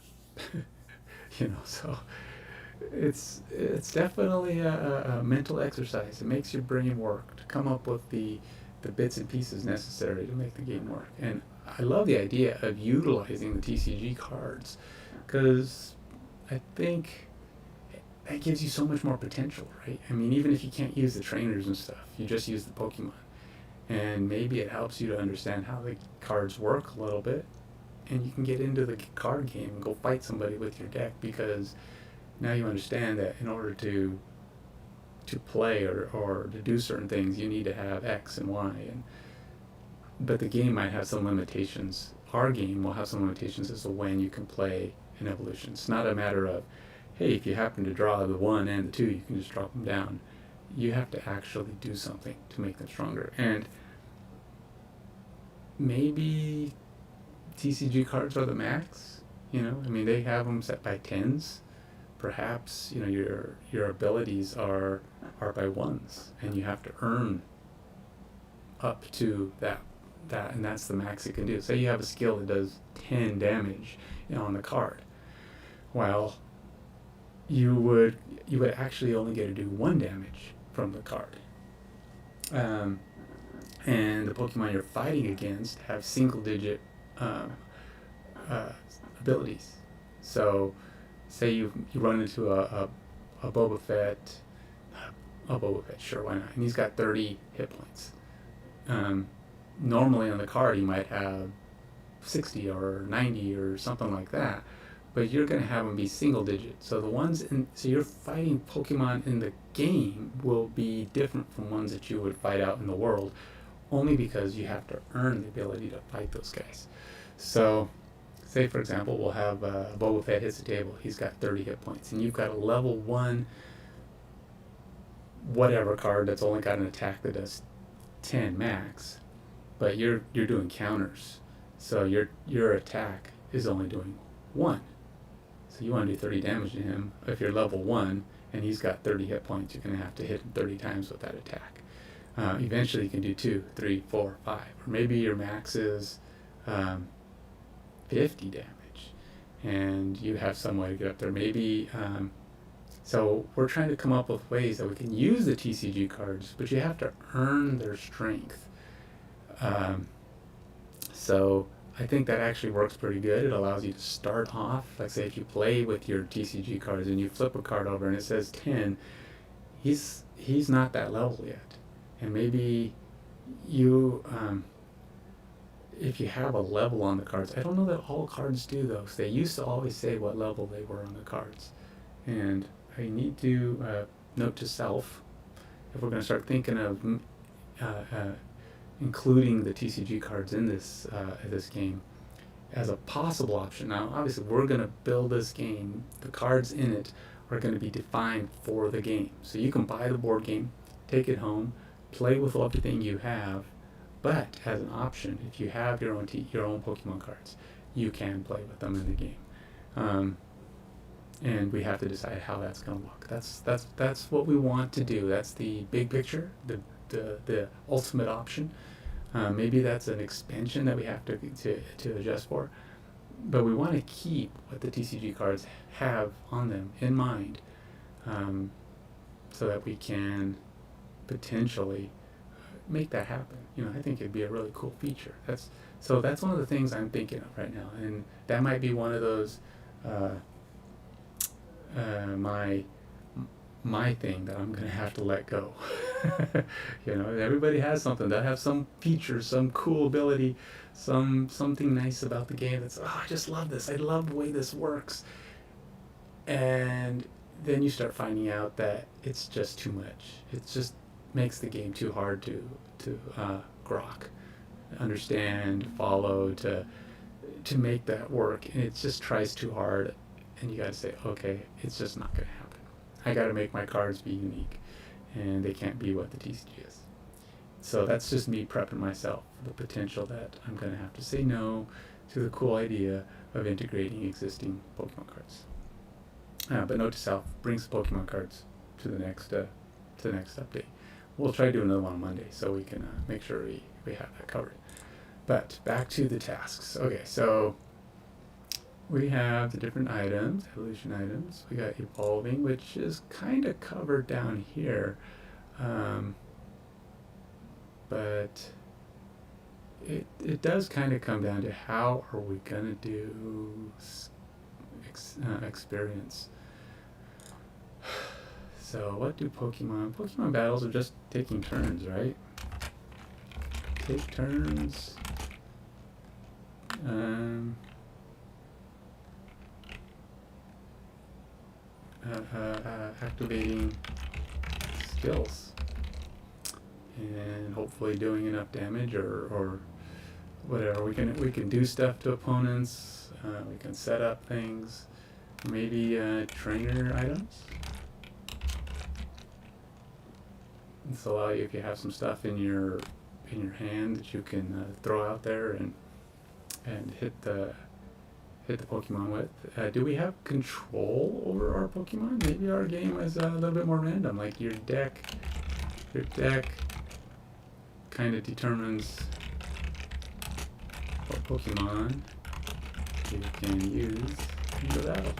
So it's definitely a mental exercise. It makes your brain work to come up with the bits and pieces necessary to make the game work. And I love the idea of utilizing the TCG cards because I think that gives you so much more potential, right? I mean, even if you can't use the trainers and stuff, you just use the Pokemon. And maybe it helps you to understand how the cards work a little bit. And you can get into the card game and go fight somebody with your deck because now you understand that in order to play or to do certain things, you need to have X and Y. But the game might have some limitations. Our game will have some limitations as to when you can play an evolution. It's not a matter of, hey, if you happen to draw the 1 and the 2, you can just drop them down. You have to actually do something to make them stronger. And maybe TCG cards are the max. I mean, they have them set by 10s. Perhaps, your abilities are by 1s, and you have to earn up to that, and that's the max it can do. Say you have a skill that does 10 damage on the card. Well, you would actually only get to do 1 damage from the card. And the Pokemon you're fighting against have single-digit abilities. So, say you run into a Boba Fett, sure, why not? And he's got 30 hit points. Normally on the card, you might have 60 or 90 or something like that. But you're going to have them be single digit. So so you're fighting Pokemon in the game will be different from ones that you would fight out in the world, only because you have to earn the ability to fight those guys. So, say for example, we'll have Boba Fett hits the table. He's got 30 hit points, and you've got a level 1 whatever card that's only got an attack that does 10 max, but you're doing counters. So your attack is only doing 1. So you want to do 30 damage to him. If you're level 1 and he's got 30 hit points, you're going to have to hit him 30 times with that attack. Eventually you can do 2, 3, 4, 5. Or maybe your max is 50 damage. And you have some way to get up there. Maybe, so we're trying to come up with ways that we can use the TCG cards, but you have to earn their strength. So I think that actually works pretty good. It allows you to start off, like say if you play with your TCG cards and you flip a card over and it says 10, he's not that level yet. And maybe you, if you have a level on the cards. I don't know that all cards do though. They used to always say what level they were on the cards. And I need to note to self, if we're going to start thinking of including the TCG cards in this game as a possible option. Now, obviously, we're going to build this game. The cards in it are going to be defined for the game. So you can buy the board game, take it home, play with everything you have, but as an option, if you have your own Pokemon cards, you can play with them in the game. And we have to decide how that's going to look. That's what we want to do. That's the big picture, the ultimate option. Maybe that's an expansion that we have to adjust for, but we want to keep what the TCG cards have on them in mind, so that we can potentially make that happen. I think it'd be a really cool feature. That's one of the things I'm thinking of right now, and that might be one of those my thing that I'm gonna have to let go. Everybody has something. They have some feature, some cool ability, something nice about the game that's, I just love this. I love the way this works. And then you start finding out that it's just too much. It just makes the game too hard to grok, understand, follow, to make that work. And it just tries too hard. And you got to say, okay, it's just not going to happen. I got to make my cards be unique, and they can't be what the TCG is. So that's just me prepping myself for the potential that I'm going to have to say no to the cool idea of integrating existing Pokemon cards. But note to self, brings the Pokemon cards to the next update. We'll try to do another one on Monday so we can make sure we have that covered. But back to the tasks. Okay, so we have the different items, evolution items. We got evolving, which is kind of covered down here. But it does kind of come down to how are we going to do experience. So what do Pokemon battles are just taking turns, right? Take turns. Activating skills and hopefully doing enough damage or whatever. We can do stuff to opponents. We can set up things. Maybe trainer items. This will allow you, if you have some stuff in your hand that you can throw out there and hit the Pokemon with. Do we have control over our Pokemon? Maybe our game is a little bit more random. Like your deck kind of determines what Pokemon you can use in the battle.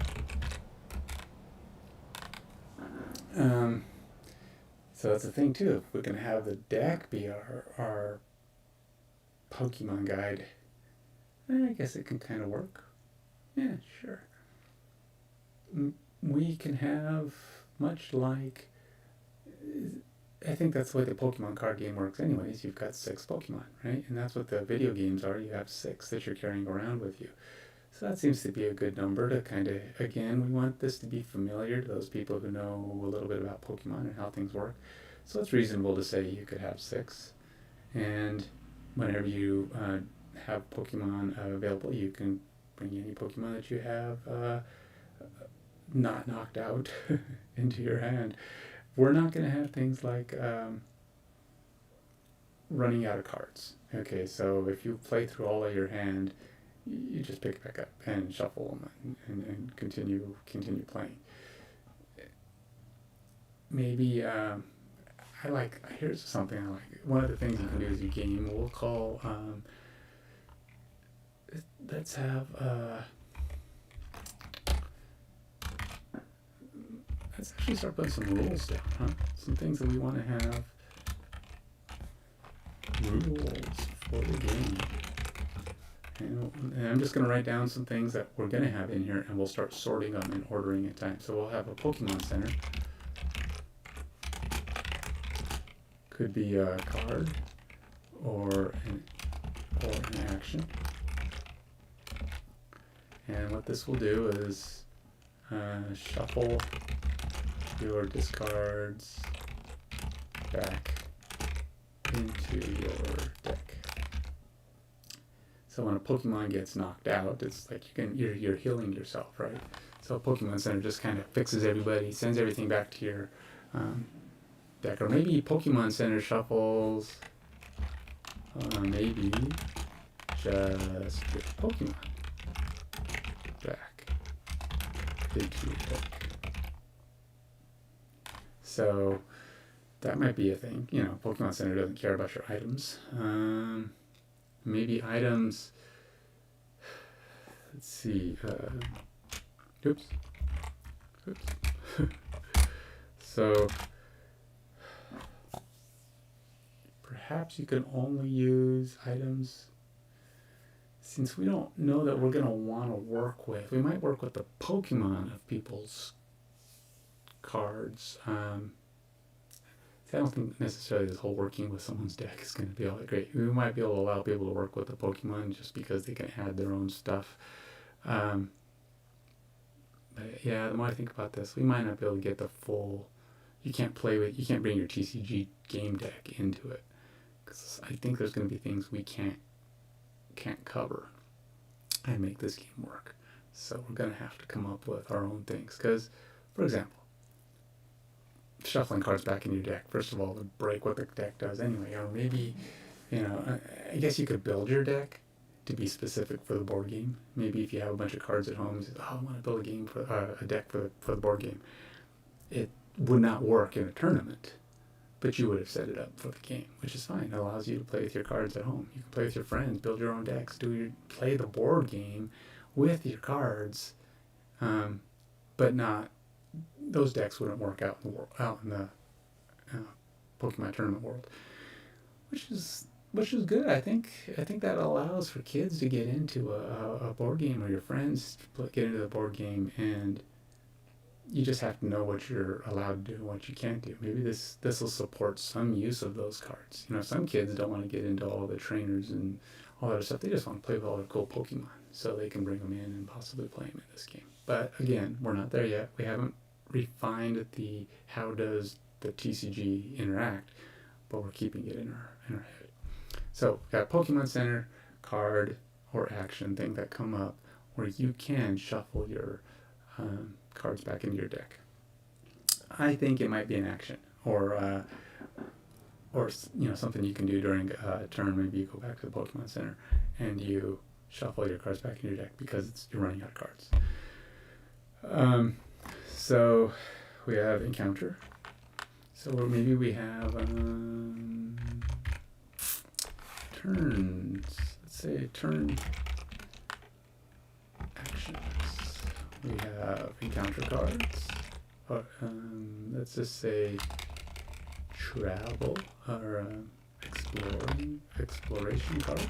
So that's the thing too. If we can have the deck be our Pokemon guide, I guess it can kind of work. Yeah, sure. We can have, much like, I think that's the way the Pokemon card game works anyways. You've got 6 Pokemon, right? And that's what the video games are. You have 6 that you're carrying around with you. So that seems to be a good number to kind of, again, we want this to be familiar to those people who know a little bit about Pokemon and how things work. So it's reasonable to say you could have 6. And whenever you have Pokemon available, you can bring any Pokemon that you have not knocked out into your hand. We're not going to have things like running out of cards. Okay, so if you play through all of your hand, you just pick it back up and shuffle them and continue playing. Maybe here's something I like. One of the things you can do is you game. We'll call. Let's have. Let's actually start putting some rules down, huh? Some things that we want to have. Rules for the game. And I'm just going to write down some things that we're going to have in here, and we'll start sorting them and ordering in time. So we'll have a Pokemon Center. Could be a card or or an action. And what this will do is shuffle your discards back into your deck. So when a Pokemon gets knocked out, it's like you're healing yourself, right? So Pokemon Center just kind of fixes everybody, sends everything back to your deck. Or maybe Pokemon Center shuffles, maybe just your Pokemon back into your deck. So that might be a thing. You know, Pokemon Center doesn't care about your items. Maybe items, let's see, oops. So perhaps you can only use items, since we don't know that we're going to want to work with, we might work with the Pokemon of people's cards. I don't think necessarily this whole working with someone's deck is going to be all that great. We might be able to allow people to work with the Pokemon just because they can add their own stuff. But yeah, the more I think about this, we might not be able to get the full. You can't bring your TCG game deck into it, because I think there's going to be things we can't cover and make this game work. So we're going to have to come up with our own things. Because, for example, shuffling cards back in your deck, first of all, would break what the deck does anyway. Or maybe, I guess you could build your deck to be specific for the board game. Maybe if you have a bunch of cards at home, you say, I want to build a deck for the board game. It would not work in a tournament, but you would have set it up for the game, which is fine. It allows you to play with your cards at home. You can play with your friends, build your own decks, play the board game with your cards, but not. Those decks wouldn't work out in the Pokemon tournament world, which is good. I think that allows for kids to get into a board game, or your friends get into the board game, and you just have to know what you're allowed to do and what you can't do. Maybe this will support some use of those cards. Some kids don't want to get into all the trainers and all that stuff. They just want to play with all their cool Pokemon, so they can bring them in and possibly play them in this game. But again, we're not there yet. We haven't refined how does the TCG interact, but we're keeping it in our head. So we've got Pokemon Center, card or action thing that come up where you can shuffle your cards back into your deck. I think it might be an action, or something you can do during a turn. Maybe you go back to the Pokemon Center and you shuffle your cards back in your deck because you're running out of cards. So we have encounter. So maybe we have turns. Let's say turn actions. We have encounter cards. Let's just say travel or exploration cards.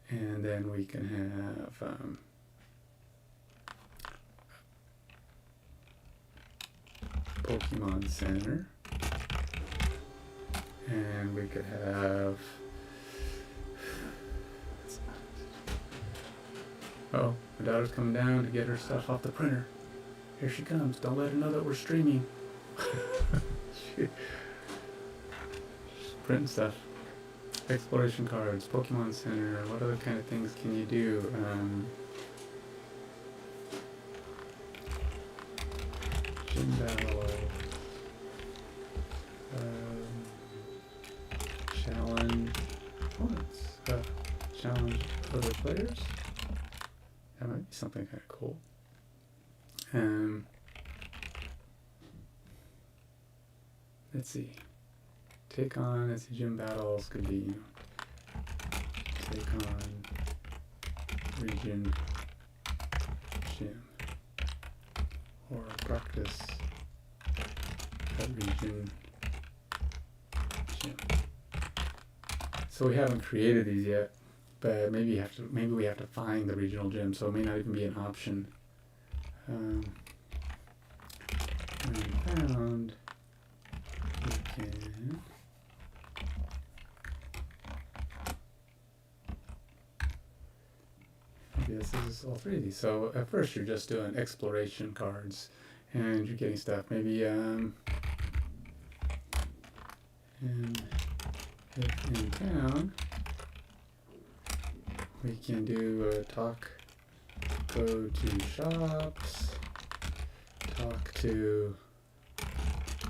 And then we can have Pokemon Center, and we could have my daughter's coming down to get her stuff off the printer. Here she comes. Don't let her know that we're streaming. She's printing stuff. Exploration cards, Pokemon Center. What other kind of things can you do? Gym battle, challenge opponents, challenge other players. That might be something kind of cool. Let's see. Take on, let's see, gym battles could be, take on region gym, or practice at region gym. So we haven't created these yet, but maybe we have to find the regional gym, so it may not even be an option. When found, we can maybe this is all three of these. So at first you're just doing exploration cards, and you're getting stuff. Maybe and if in town, we can do a talk, go to shops, talk to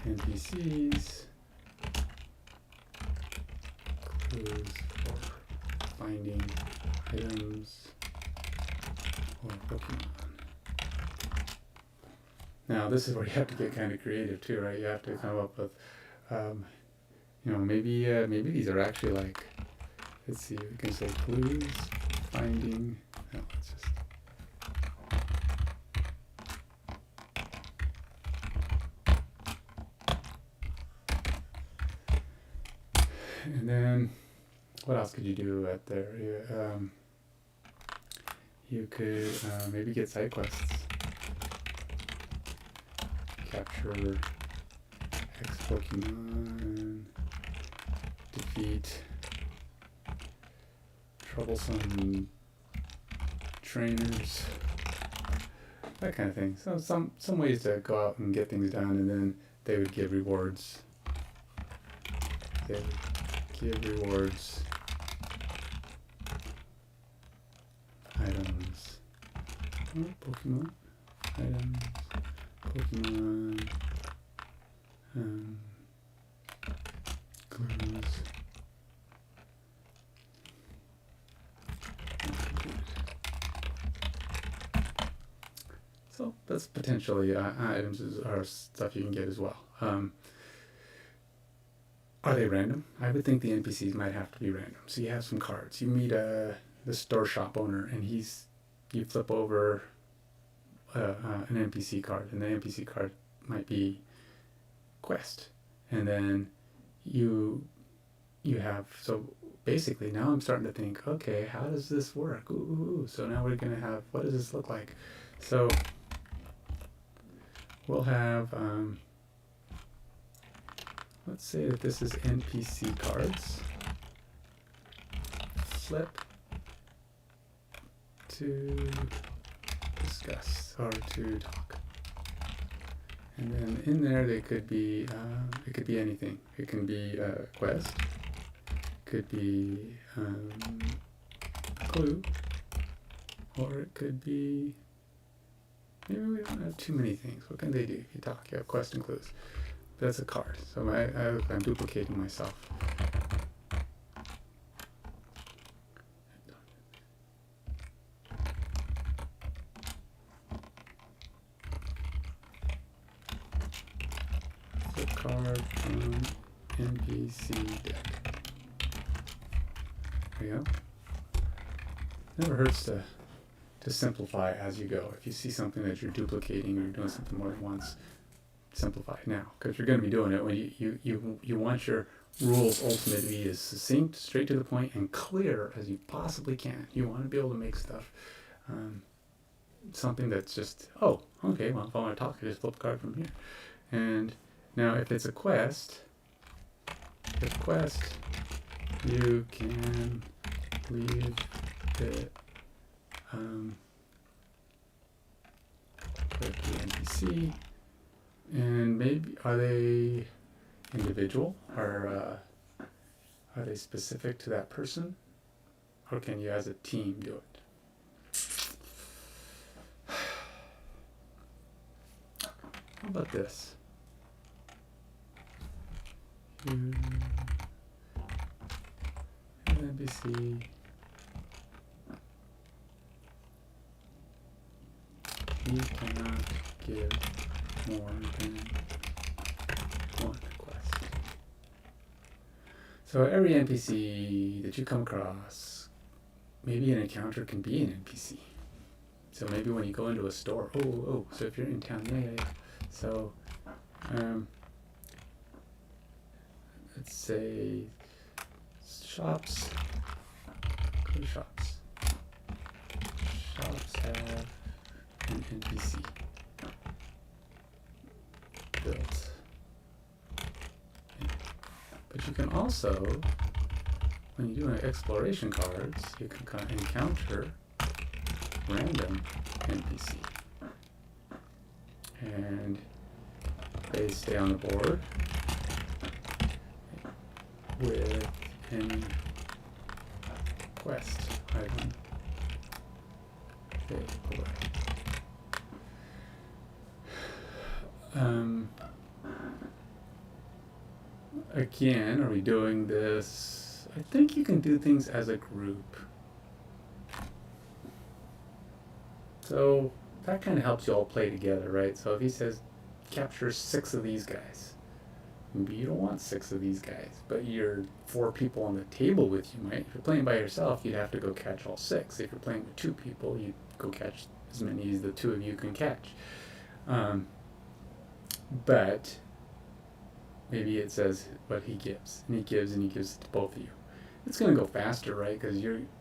NPCs, clues for finding items or Pokemon. Now this is where you have to get kind of creative too, right? You have to come up with, maybe these are actually like, let's see, we can say clues, finding, no, let's just, and then what else could you do at there? You could maybe get side quests. Capture X Pokemon, defeat troublesome trainers, that kind of thing. So some ways to go out and get things done, and then they would give rewards. They would give rewards, items, Pokemon, items, Pokemon, clues. So that's potentially items are stuff you can get as well. Are they random? I would think the NPCs might have to be random. So you have some cards. You meet the store shop owner, and you flip over an NPC card, and the NPC card might be quest, and then you have, so basically now I'm starting to think, okay, how does this work? Ooh. So now we're gonna have, what does this look like? So we'll have let's say that this is NPC cards. Flip to discuss or to talk. And then in there they could be it could be anything. It can be a quest, could be a clue, or it could be, maybe we don't have too many things. What can they do? You talk, you have quest and clues. That's a card. So I'm duplicating myself. Flip card from NPC deck. There you go. Never hurts to simplify as you go. If you see something that you're duplicating or you're doing something more than once, simplify now, because you're going to be doing it when you want your rules ultimately to be as succinct, straight to the point, and clear as you possibly can. You want to be able to make stuff something that's just, oh, okay, well, if I want to talk, I just flip a card from here. And now if it's a quest, you can leave it click the NPC. And maybe, are they individual, or are they specific to that person, or can you as a team do it? How about this? NPC. You cannot give more than one quest. So every NPC that you come across, maybe an encounter can be an NPC. So maybe when you go into a store, so if you're in town, yeah. So let's say shops, go to shops. Shops have an NPC built. But you can also, when you do an exploration cards, you can encounter random NPC. And they stay on the board with any quest item they play. Again, are we doing this? I think you can do things as a group. So that kind of helps you all play together, right? So if he says, capture 6 of these guys, maybe you don't want 6 of these guys, but you're 4 people on the table with you, right? If you're playing by yourself, you'd have to go catch all 6. If you're playing with 2 people, you go catch as many as the 2 of you can catch. But maybe it says what he gives, and he gives it to both of you. It's going to go faster, right? Because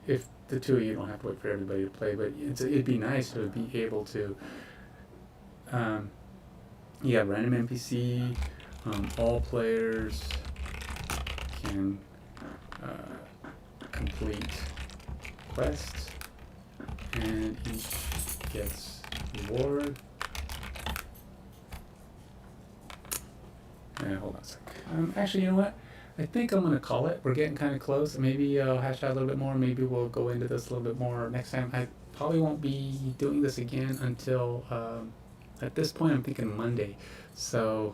if the 2 of you don't have to wait for everybody to play, but it'd be nice to be able to. You have random NPC. All players can complete quests, and each gets reward. Hold on a sec. Actually, you know what? I think I'm going to call it. We're getting kind of close. Maybe I'll hash out a little bit more. Maybe we'll go into this a little bit more next time. I probably won't be doing this again until, at this point, I'm thinking Monday. So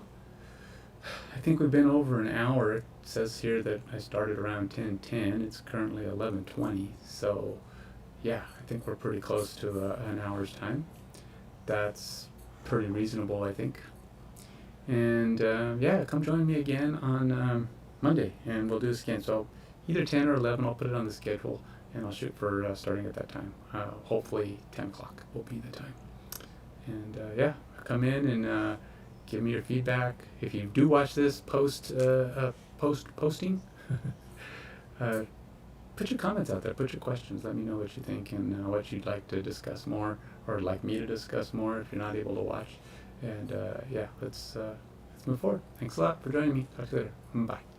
I think we've been over an hour. It says here that I started around 10:10. It's currently 11:20. So yeah, I think we're pretty close to an hour's time. That's pretty reasonable, I think. And yeah, come join me again on Monday, and we'll do this again. So either 10 or 11, I'll put it on the schedule, and I'll shoot for starting at that time. Hopefully 10 o'clock will be the time. And yeah, come in and give me your feedback. If you do watch this posting, put your comments out there, put your questions, let me know what you think and what you'd like to discuss more, or like me to discuss more if you're not able to watch. And yeah, let's move forward. Thanks a lot for joining me. Talk to you later. Bye.